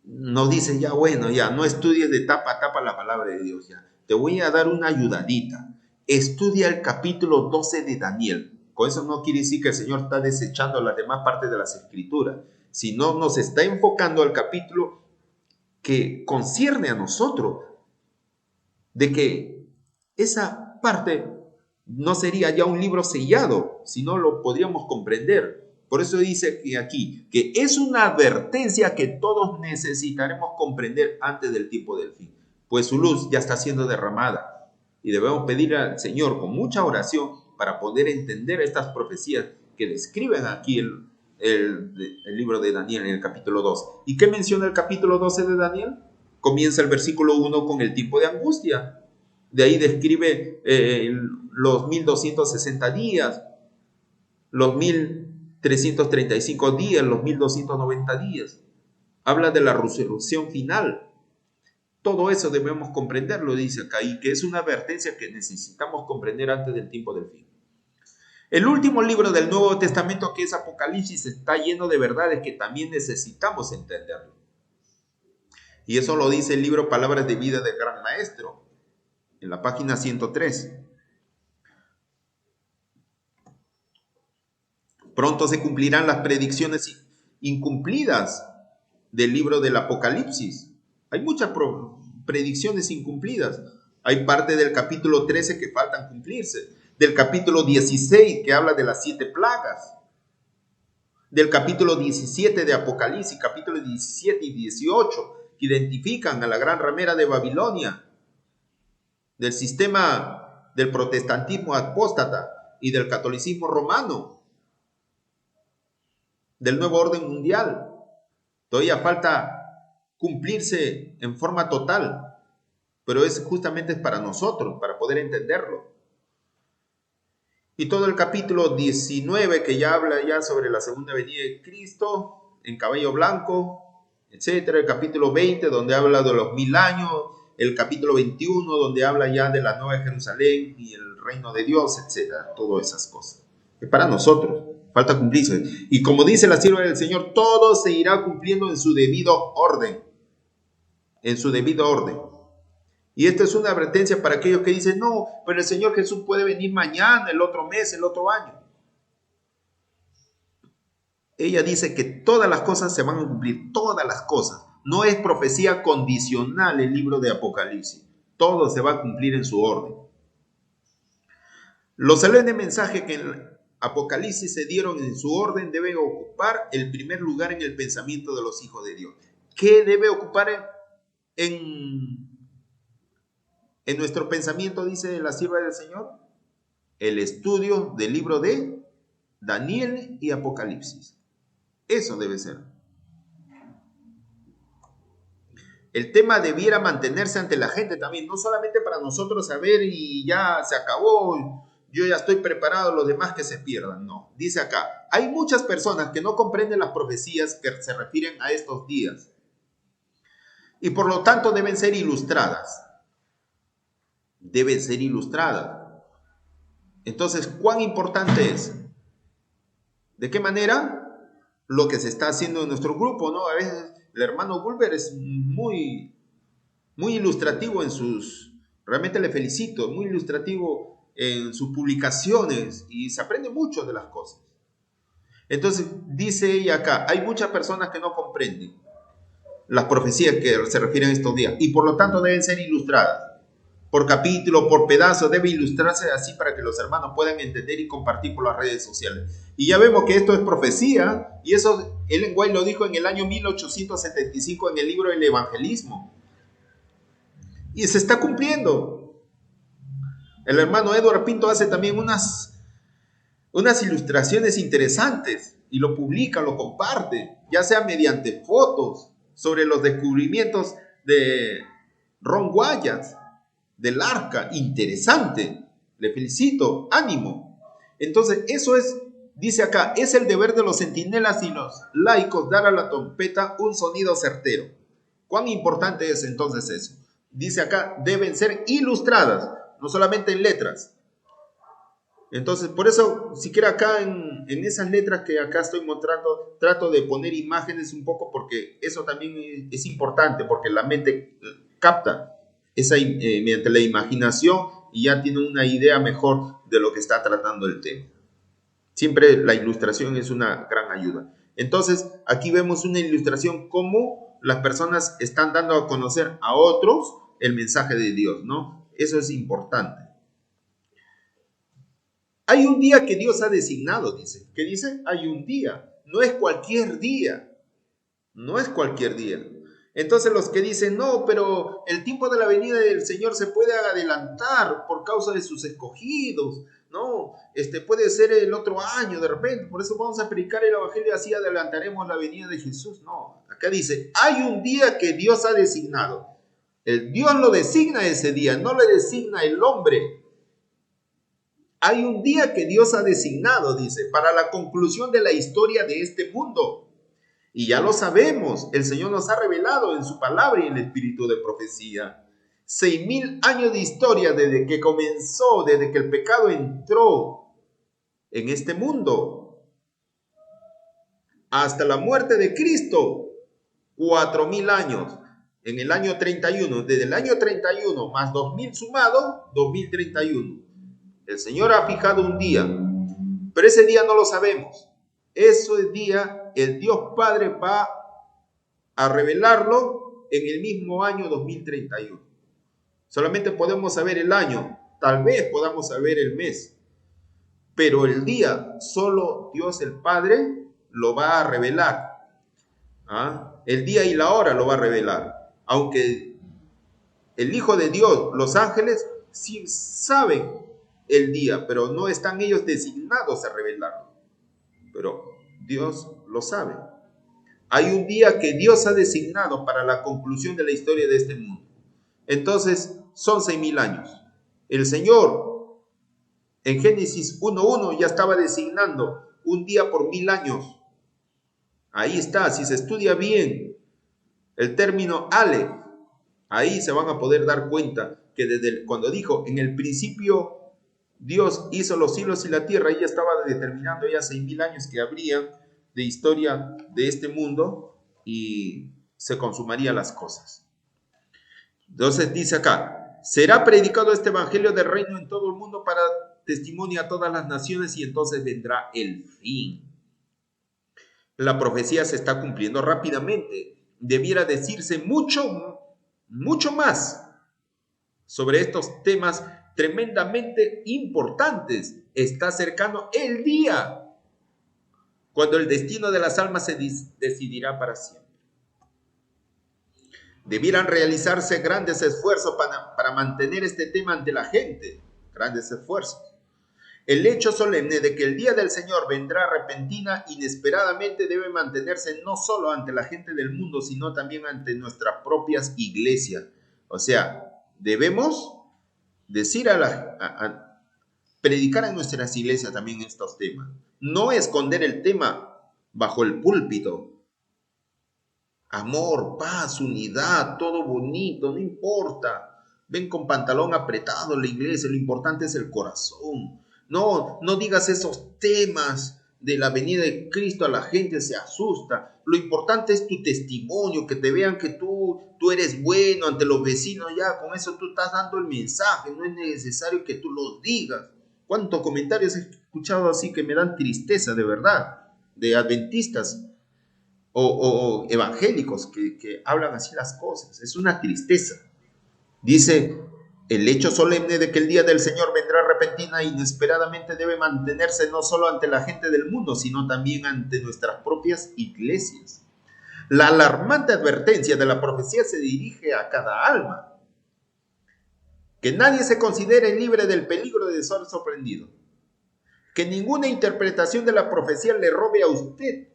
Speaker 1: nos dice ya, bueno, ya no estudies de tapa a tapa la palabra de Dios, ya. Te voy a dar una ayudadita. Estudia el capítulo 12 de Daniel. Con eso no quiere decir que el Señor está desechando las demás partes de las Escrituras, sino nos está enfocando al capítulo que concierne a nosotros, de que esa parte no sería ya un libro sellado, sino lo podríamos comprender. Por eso dice aquí que es una advertencia que todos necesitaremos comprender antes del tiempo del fin, pues su luz ya está siendo derramada y debemos pedir al Señor con mucha oración para poder entender estas profecías que describen aquí el libro de Daniel en el capítulo 2. ¿Y qué menciona el capítulo 12 de Daniel? Comienza el versículo 1 con el tiempo de angustia. De ahí describe los 1260 días, los 1335 días, los 1290 días. Habla de la resurrección final. Todo eso debemos comprenderlo, dice acá, y que es una advertencia que necesitamos comprender antes del tiempo del fin. El último libro del Nuevo Testamento, que es Apocalipsis, está lleno de verdades que también necesitamos entenderlo. Y eso lo dice el libro Palabras de Vida del Gran Maestro, en la página 103. Pronto se cumplirán las predicciones incumplidas del libro del Apocalipsis. Hay muchas predicciones incumplidas. Hay parte del capítulo 13 que faltan cumplirse, del capítulo 16 que habla de las 7 plagas, del capítulo 17 de Apocalipsis, capítulos 17 y 18, que identifican a la gran ramera de Babilonia, del sistema del protestantismo apóstata y del catolicismo romano, del nuevo orden mundial. Todavía falta cumplirse en forma total, pero justamente es para nosotros, para poder entenderlo. Y todo el capítulo 19 que ya habla ya sobre la segunda venida de Cristo en caballo blanco, etcétera. El capítulo 20 donde habla de los 1000 años, el capítulo 21 donde habla ya de la nueva Jerusalén y el reino de Dios, etcétera. Todas esas cosas. Es para nosotros, falta cumplirse. Y como dice la sierva del Señor, todo se irá cumpliendo en su debido orden. En su debido orden. Y esta es una advertencia para aquellos que dicen, no, pero el Señor Jesús puede venir mañana, el otro mes, el otro año. Ella dice que todas las cosas se van a cumplir, todas las cosas. No es profecía condicional el libro de Apocalipsis. Todo se va a cumplir en su orden. Los solemnes mensajes que en Apocalipsis se dieron en su orden deben ocupar el primer lugar en el pensamiento de los hijos de Dios. ¿Qué debe ocupar en nuestro pensamiento, dice la sierva del Señor? El estudio del libro de Daniel y Apocalipsis. Eso debe ser. El tema debiera mantenerse ante la gente también, no solamente para nosotros saber y ya se acabó, yo ya estoy preparado, los demás que se pierdan. No, dice acá, hay muchas personas que no comprenden las profecías que se refieren a estos días y por lo tanto deben ser ilustradas. Deben ser ilustradas. Entonces, ¿cuán importante es? ¿De qué manera? Lo que se está haciendo en nuestro grupo, ¿no? A veces el hermano Gulber es muy ilustrativo en sus... Realmente le felicito, muy ilustrativo en sus publicaciones y se aprende mucho de las cosas. Entonces, dice ella acá, hay muchas personas que no comprenden las profecías que se refieren a estos días y por lo tanto deben ser ilustradas. Por capítulo, por pedazo, debe ilustrarse así para que los hermanos puedan entender y compartir por las redes sociales. Y ya vemos que esto es profecía, y eso Ellen White lo dijo en el año 1875 en el libro del Evangelismo. Y se está cumpliendo. El hermano Edward Pinto hace también unas ilustraciones interesantes, y lo publica, lo comparte, ya sea mediante fotos sobre los descubrimientos de Ron Wyatt, del arca. Interesante, le felicito, ánimo. Entonces eso es, dice acá, es el deber de los centinelas y los laicos dar a la trompeta un sonido certero. ¿Cuán importante es entonces eso? Dice acá, deben ser ilustradas, no solamente en letras. Entonces, por eso, siquiera acá en esas letras que acá estoy mostrando, trato de poner imágenes un poco porque eso también es importante, porque la mente capta mediante la imaginación y ya tiene una idea mejor de lo que está tratando el tema. Siempre la ilustración es una gran ayuda. Entonces, aquí vemos una ilustración cómo las personas están dando a conocer a otros el mensaje de Dios, ¿no? Eso es importante. Hay un día que Dios ha designado, dice. ¿Qué dice? Hay un día. No es cualquier día. No es cualquier día. Entonces los que dicen, no, pero el tiempo de la venida del Señor se puede adelantar por causa de sus escogidos, no, puede ser el otro año de repente, por eso vamos a predicar el evangelio, así adelantaremos la venida de Jesús. No, acá dice, hay un día que Dios ha designado. El Dios lo designa ese día, no le designa el hombre. Hay un día que Dios ha designado, dice, para la conclusión de la historia de este mundo. Y ya lo sabemos, el Señor nos ha revelado en su palabra y en el espíritu de profecía. 6,000 años de historia desde que comenzó, desde que el pecado entró en este mundo, hasta la muerte de Cristo, 4,000 años. En el año 31, desde el año 31 más 2,000 sumado, 2031. El Señor ha fijado un día, pero ese día no lo sabemos. Ese día el Dios Padre va a revelarlo en el mismo año 2031. Solamente podemos saber el año, tal vez podamos saber el mes, pero el día solo Dios el Padre lo va a revelar. El día y la hora lo va a revelar. Aunque el Hijo de Dios, los ángeles, sí saben el día, pero no están ellos designados a revelarlo. Pero Dios lo sabe. Hay un día que Dios ha designado para la conclusión de la historia de este mundo. Entonces, son 6,000 años. El Señor, en Génesis 1:1, ya estaba designando un día por 1000 años. Ahí está, si se estudia bien el término Aleph, ahí se van a poder dar cuenta que cuando dijo, en el principio Dios hizo los cielos y la tierra, ella estaba determinando ya 6,000 años que habría de historia de este mundo y se consumarían las cosas. Entonces dice acá, será predicado este evangelio del reino en todo el mundo para testimonio a todas las naciones y entonces vendrá el fin. La profecía se está cumpliendo rápidamente. Debiera decirse mucho más sobre estos temas tremendamente importantes. Está cercano el día cuando el destino de las almas se decidirá para siempre. Debieran realizarse grandes esfuerzos para mantener este tema ante la gente. Grandes esfuerzos. El hecho solemne de que el día del Señor vendrá repentina, inesperadamente, debe mantenerse no solo ante la gente del mundo, sino también ante nuestras propias iglesias. O sea, debemos decir predicar en nuestras iglesias también estos temas. No esconder el tema bajo el púlpito. Amor, paz, unidad, todo bonito, no importa. Ven con pantalón apretado a la iglesia, lo importante es el corazón. No digas esos temas de la venida de Cristo, a la gente se asusta. Lo importante es tu testimonio, que te vean que tú eres bueno ante los vecinos, ya con eso tú estás dando el mensaje, no es necesario que tú lo digas. ¿Cuántos comentarios he escuchado así que me dan tristeza de verdad? De adventistas o evangélicos que hablan así las cosas. Es una tristeza. Dice, el hecho solemne de que el día del Señor vendrá repentina e inesperadamente debe mantenerse no solo ante la gente del mundo, sino también ante nuestras propias iglesias. La alarmante advertencia de la profecía se dirige a cada alma. Que nadie se considere libre del peligro de ser sorprendido. Que ninguna interpretación de la profecía le robe a usted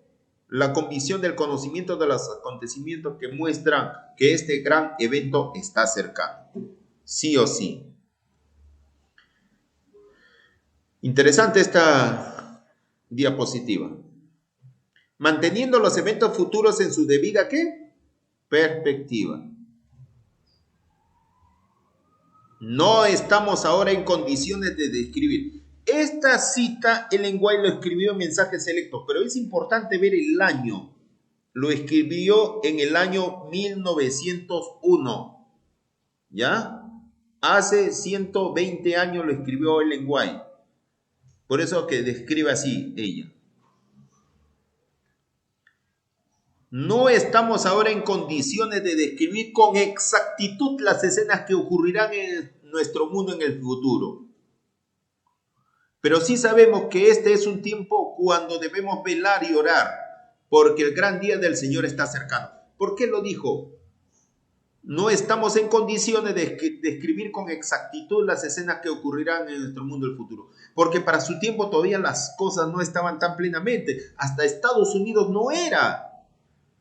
Speaker 1: la convicción del conocimiento de los acontecimientos que muestran que este gran evento está cercano. Sí o sí. Interesante esta diapositiva. Manteniendo los eventos futuros en su debida, ¿qué? Perspectiva. No estamos ahora en condiciones de describir. Esta cita, Ellen White lo escribió en Mensajes Selectos, pero es importante ver el año. Lo escribió en el año 1901. ¿Ya? Hace 120 años lo escribió Ellen White. Por eso que describe así ella. No estamos ahora en condiciones de describir con exactitud las escenas que ocurrirán en nuestro mundo en el futuro. Pero sí sabemos que este es un tiempo cuando debemos velar y orar, porque el gran día del Señor está cercano. ¿Por qué lo dijo? No estamos en condiciones de describir con exactitud las escenas que ocurrirán en nuestro mundo del futuro, porque para su tiempo todavía las cosas no estaban tan plenamente. Hasta Estados Unidos no era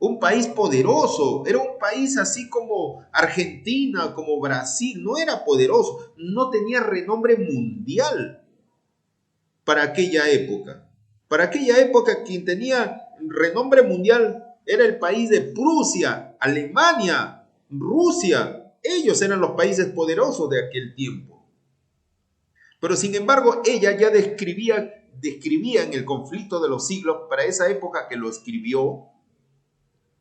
Speaker 1: un país poderoso, era un país así como Argentina, como Brasil, no era poderoso, no tenía renombre mundial para aquella época. Para aquella época quien tenía renombre mundial era el país de Prusia, Alemania, Rusia. Ellos eran los países poderosos de aquel tiempo. Pero sin embargo, ella ya describía en el conflicto de los siglos, para esa época que lo escribió,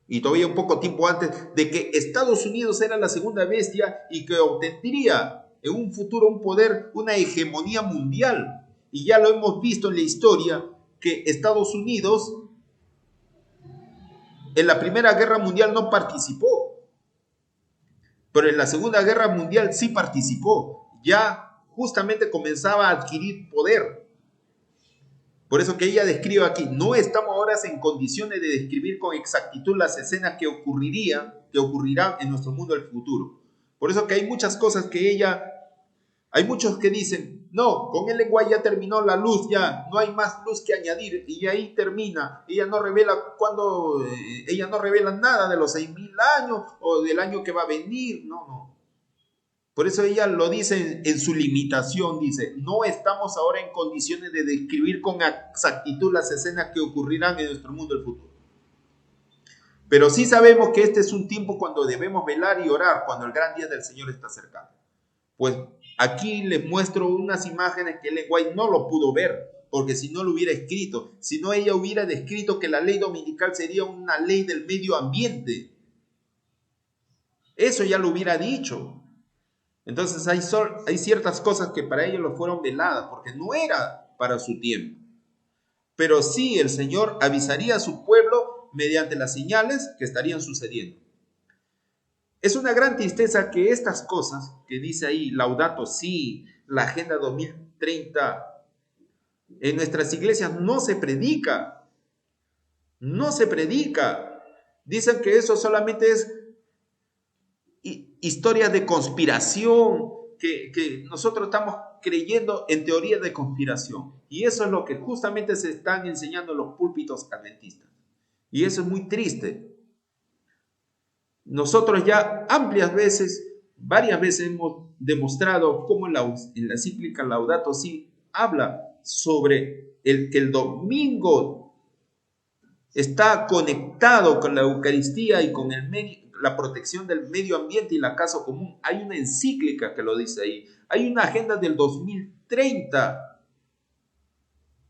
Speaker 1: y todavía un poco tiempo antes, de que Estados Unidos era la segunda bestia y que obtendría en un futuro un poder, una hegemonía mundial. Y ya lo hemos visto en la historia, que Estados Unidos en la Primera Guerra Mundial no participó. pero en la Segunda Guerra Mundial sí participó, ya justamente comenzaba a adquirir poder. Por eso que ella describe aquí, no estamos ahora en condiciones de describir con exactitud las escenas que ocurrirán en nuestro mundo del futuro. Por eso que hay muchas cosas que hay muchos que dicen, no, con el lenguaje ya terminó la luz, ya no hay más luz que añadir, y ahí termina. Ella no revela nada de los 6.000 años o del año que va a venir, no. Por eso ella lo dice en su limitación, dice, no estamos ahora en condiciones de describir con exactitud las escenas que ocurrirán en nuestro mundo del futuro. Pero sí sabemos que este es un tiempo cuando debemos velar y orar, cuando el gran día del Señor está cercano. Pues aquí les muestro unas imágenes que Ellen White no lo pudo ver, porque si no lo hubiera escrito, si no ella hubiera descrito que la ley dominical sería una ley del medio ambiente. Eso ya lo hubiera dicho. Entonces hay ciertas cosas que para ellos lo fueron veladas, porque no era para su tiempo. Pero sí el Señor avisaría a su pueblo mediante las señales que estarían sucediendo. Es una gran tristeza que estas cosas que dice ahí, Laudato Si, la Agenda 2030, en nuestras iglesias no se predica. No se predica. Dicen que eso solamente es historias de conspiración, que nosotros estamos creyendo en teorías de conspiración. Y eso es lo que justamente se están enseñando en los púlpitos adventistas. Y eso es muy triste. Nosotros ya varias veces hemos demostrado cómo en la encíclica Laudato Si habla sobre que el domingo está conectado con la Eucaristía y con la protección del medio ambiente y la casa común. Hay una encíclica que lo dice ahí. Hay una agenda del 2030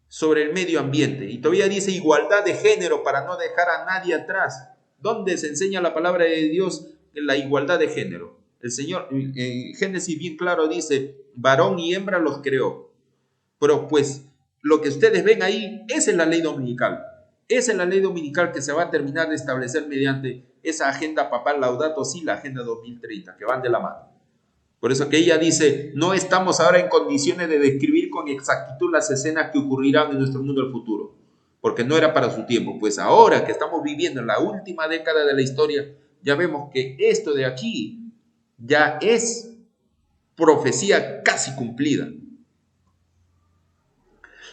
Speaker 1: sobre el medio ambiente. Y todavía dice igualdad de género para no dejar a nadie atrás. ¿Dónde se enseña la palabra de Dios en la igualdad de género? El Señor en Génesis bien claro dice, varón y hembra los creó. Pero pues lo que ustedes ven ahí, esa es la ley dominical. Esa es la ley dominical que se va a terminar de establecer mediante esa agenda papal Laudato Si, la agenda 2030, que van de la mano. Por eso que ella dice, no estamos ahora en condiciones de describir con exactitud las escenas que ocurrirán en nuestro mundo del futuro, porque no era para su tiempo. Pues ahora que estamos viviendo en la última década de la historia, ya vemos que esto de aquí ya es profecía casi cumplida.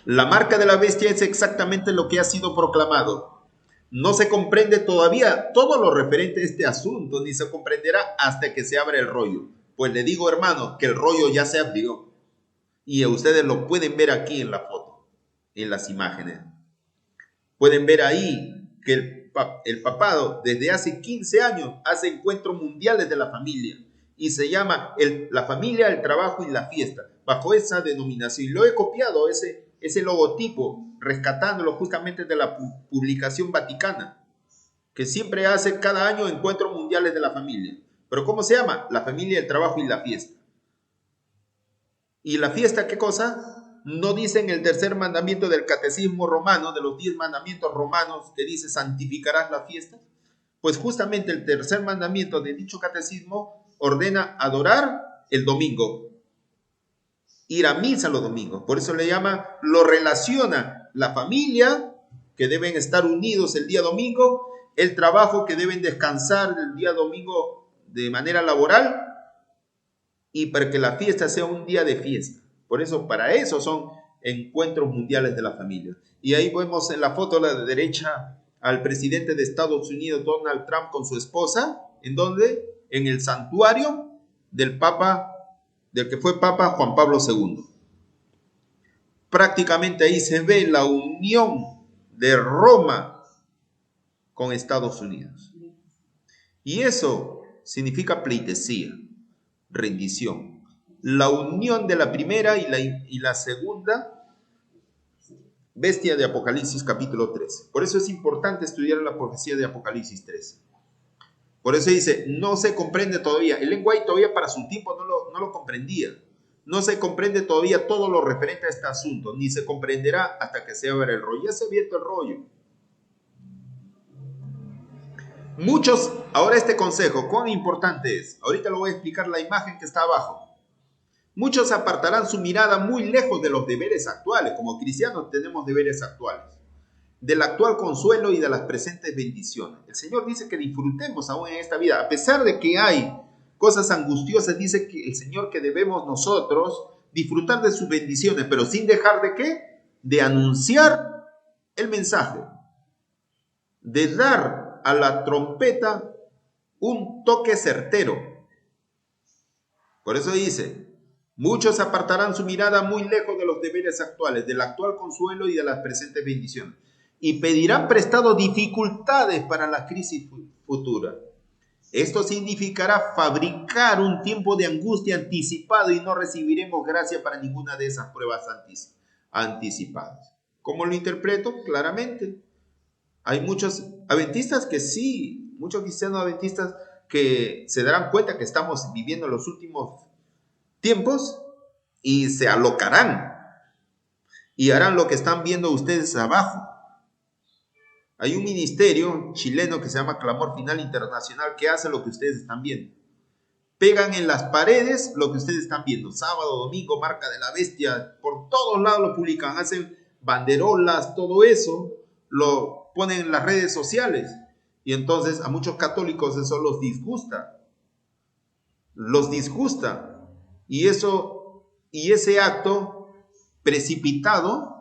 Speaker 1: La marca de la bestia es exactamente lo que ha sido proclamado. No se comprende todavía todo lo referente a este asunto, ni se comprenderá hasta que se abra el rollo. Pues le digo, hermano, que el rollo ya se abrió. Y ustedes lo pueden ver aquí en la foto, en las imágenes. Pueden ver ahí que el papado desde hace 15 años hace encuentros mundiales de la familia. Y se llama la familia, el trabajo y la fiesta, bajo esa denominación. Y lo he copiado, ese logotipo, rescatándolo justamente de la publicación vaticana, que siempre hace cada año encuentros mundiales de la familia. ¿Pero cómo se llama? La familia, el trabajo y la fiesta. ¿Y la fiesta qué cosa? No dice en el tercer mandamiento del catecismo romano, de los 10 mandamientos romanos, que dice santificarás la fiesta. Pues justamente el tercer mandamiento de dicho catecismo ordena adorar el domingo, ir a misa los domingos. Por eso lo relaciona la familia, que deben estar unidos el día domingo, el trabajo, que deben descansar el día domingo de manera laboral, y para que la fiesta sea un día de fiesta. Por eso, para eso son encuentros mundiales de la familia. Y ahí vemos en la foto a la derecha al presidente de Estados Unidos, Donald Trump, con su esposa. ¿En dónde? En el santuario del que fue Papa Juan Pablo II. Prácticamente ahí se ve la unión de Roma con Estados Unidos. Y eso significa pleitesía, rendición. La unión de la primera y la segunda bestia de Apocalipsis capítulo 13. Por eso es importante estudiar la profecía de Apocalipsis 13. Por eso dice, no se comprende todavía. El lenguaje todavía para su tiempo no lo comprendía. No se comprende todavía todo lo referente a este asunto, ni se comprenderá hasta que se abra el rollo. Ya se ha abierto el rollo. Muchos, ahora este consejo, ¿cuán importante es? Ahorita lo voy a explicar la imagen que está abajo. Muchos apartarán su mirada muy lejos de los deberes actuales. Como cristianos tenemos deberes actuales. Del actual consuelo y de las presentes bendiciones. El Señor dice que disfrutemos aún en esta vida. A pesar de que hay cosas angustiosas, dice que el Señor que debemos nosotros disfrutar de sus bendiciones, pero sin dejar de ¿qué? De anunciar el mensaje. De dar a la trompeta un toque certero. Por eso dice, muchos apartarán su mirada muy lejos de los deberes actuales, del actual consuelo y de las presentes bendiciones, y pedirán prestado dificultades para la crisis futura. Esto significará fabricar un tiempo de angustia anticipado y no recibiremos gracia para ninguna de esas pruebas anticipadas. ¿Cómo lo interpreto? Claramente. Hay muchos adventistas que sí, muchos cristianos adventistas que se darán cuenta que estamos viviendo los últimos tiempos y se alocarán y harán lo que están viendo ustedes abajo. Hay un ministerio chileno que se llama Clamor Final Internacional que hace lo que ustedes están viendo. Pegan en las paredes lo que ustedes están viendo. Sábado, domingo, marca de la bestia. Por todos lados lo publican. Hacen banderolas, todo eso. Lo ponen en las redes sociales. Y entonces a muchos católicos eso los disgusta. Los disgusta. Y ese acto precipitado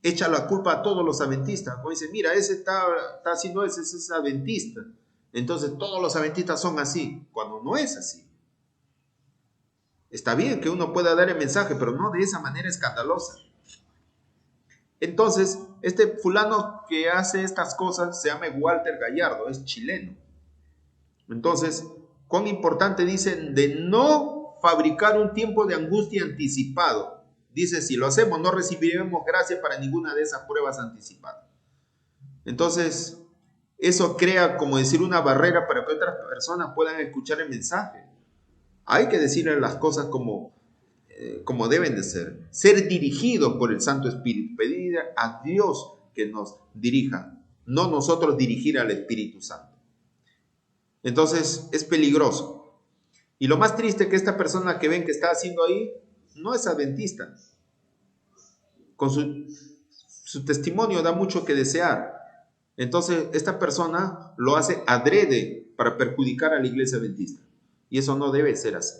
Speaker 1: echa la culpa a todos los adventistas. Como dice, mira, ese está haciendo eso, ese es adventista. Entonces todos los adventistas son así, cuando no es así. Está bien que uno pueda dar el mensaje, pero no de esa manera escandalosa. Entonces, este fulano que hace estas cosas se llama Walter Gallardo, es chileno. Entonces, cuán importante dicen de no fabricar un tiempo de angustia anticipado. Dice, si lo hacemos, no recibiremos gracia para ninguna de esas pruebas anticipadas. Entonces, eso crea, como decir, una barrera para que otras personas puedan escuchar el mensaje. Hay que decirle las cosas como deben de ser. Ser dirigidos por el Santo Espíritu. Pedir a Dios que nos dirija, no nosotros dirigir al Espíritu Santo. Entonces, es peligroso. Y lo más triste es que esta persona que ven que está haciendo ahí, no es adventista. Con su testimonio da mucho que desear. Entonces, esta persona lo hace adrede para perjudicar a la iglesia adventista. Y eso no debe ser así.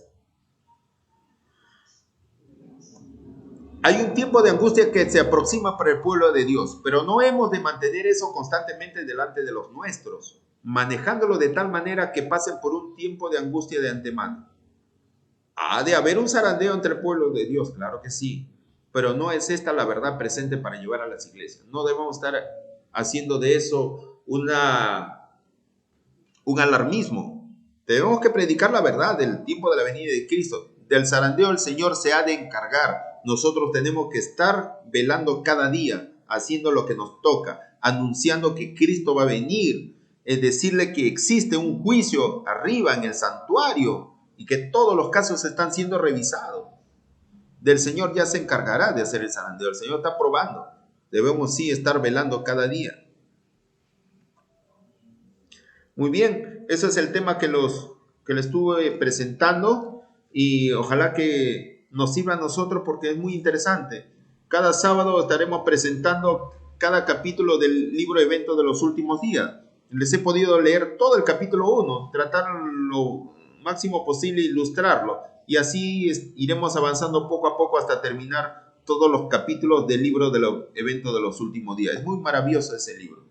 Speaker 1: Hay un tiempo de angustia que se aproxima para el pueblo de Dios, pero no hemos de mantener eso constantemente delante de los nuestros, manejándolo de tal manera que pasen por un tiempo de angustia de antemano. Ha de haber un zarandeo entre el pueblo de Dios, claro que sí, pero no es esta la verdad presente para llevar a las iglesias. No debemos estar haciendo de eso un alarmismo. Tenemos que predicar la verdad del tiempo de la venida de Cristo. Del zarandeo el Señor se ha de encargar. Nosotros tenemos que estar velando cada día, haciendo lo que nos toca, anunciando que Cristo va a venir, es decirle que existe un juicio arriba en el santuario y que todos los casos están siendo revisados. Del Señor ya se encargará de hacer el zarandeo. El Señor está probando. Debemos sí estar velando cada día. Muy bien, ese es el tema que les estuve presentando y ojalá que nos sirva a nosotros porque es muy interesante. Cada sábado estaremos presentando cada capítulo del libro de Eventos de los Últimos Días. Les he podido leer todo el capítulo 1, tratar lo máximo posible ilustrarlo y así iremos avanzando poco a poco hasta terminar todos los capítulos del libro de los Eventos de los Últimos Días. Es muy maravilloso ese libro.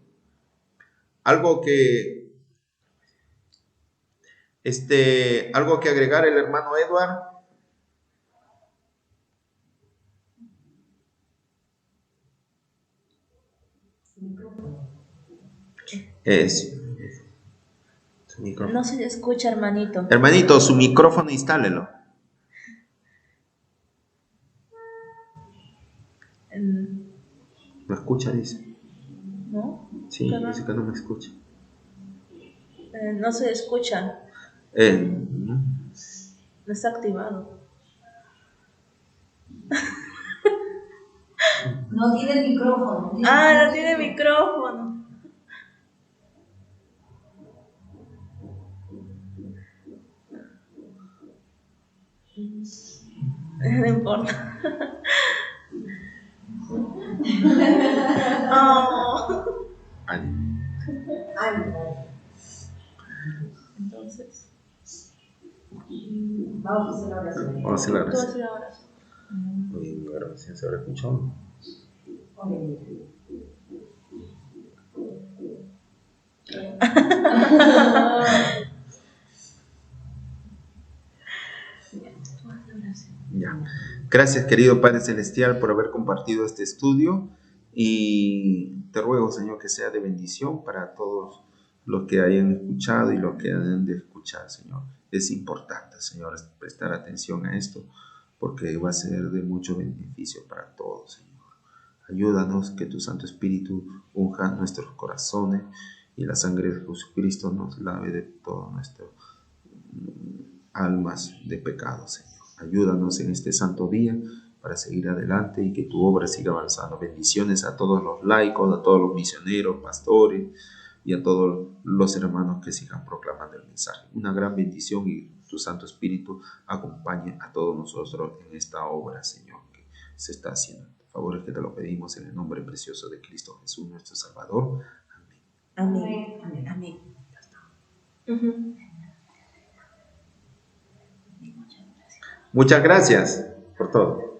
Speaker 1: Algo que agregar el hermano Edward.
Speaker 4: No se escucha, hermanito.
Speaker 1: Hermanito, su micrófono instálelo. ¿Me escucha? Dice.
Speaker 4: ¿No?
Speaker 1: Sí, dice que no me escucha.
Speaker 4: No se escucha.
Speaker 1: ¿No?
Speaker 4: No está activado.
Speaker 5: No tiene micrófono.
Speaker 4: No tiene micrófono. No importa. Oh.
Speaker 1: Ánimo.
Speaker 4: Entonces,
Speaker 5: Vamos a hacer la oración.
Speaker 1: Vamos a hacer la
Speaker 4: tú
Speaker 1: oración.
Speaker 4: haces la oración.
Speaker 1: Mi oración se habrá escuchado. Ya. Gracias, querido Padre Celestial, por haber compartido este estudio, y te ruego, Señor, que sea de bendición para todos los que hayan escuchado y los que hayan de escuchar, Señor. Es importante, Señor, prestar atención a esto, porque va a ser de mucho beneficio para todos, Señor. Ayúdanos, que tu Santo Espíritu unja nuestros corazones y la sangre de Jesucristo nos lave de todo nuestro almas de pecado, Señor. Ayúdanos en este santo día para seguir adelante y que tu obra siga avanzando. Bendiciones a todos los laicos, a todos los misioneros, pastores y a todos los hermanos que sigan proclamando el mensaje. Una gran bendición, y tu Santo Espíritu acompañe a todos nosotros en esta obra, Señor, que se está haciendo. Favores que te lo pedimos en el nombre precioso de Cristo Jesús, nuestro Salvador. Amén.
Speaker 5: Amén. Amén.
Speaker 4: Ujú.
Speaker 1: Muchas gracias por todo.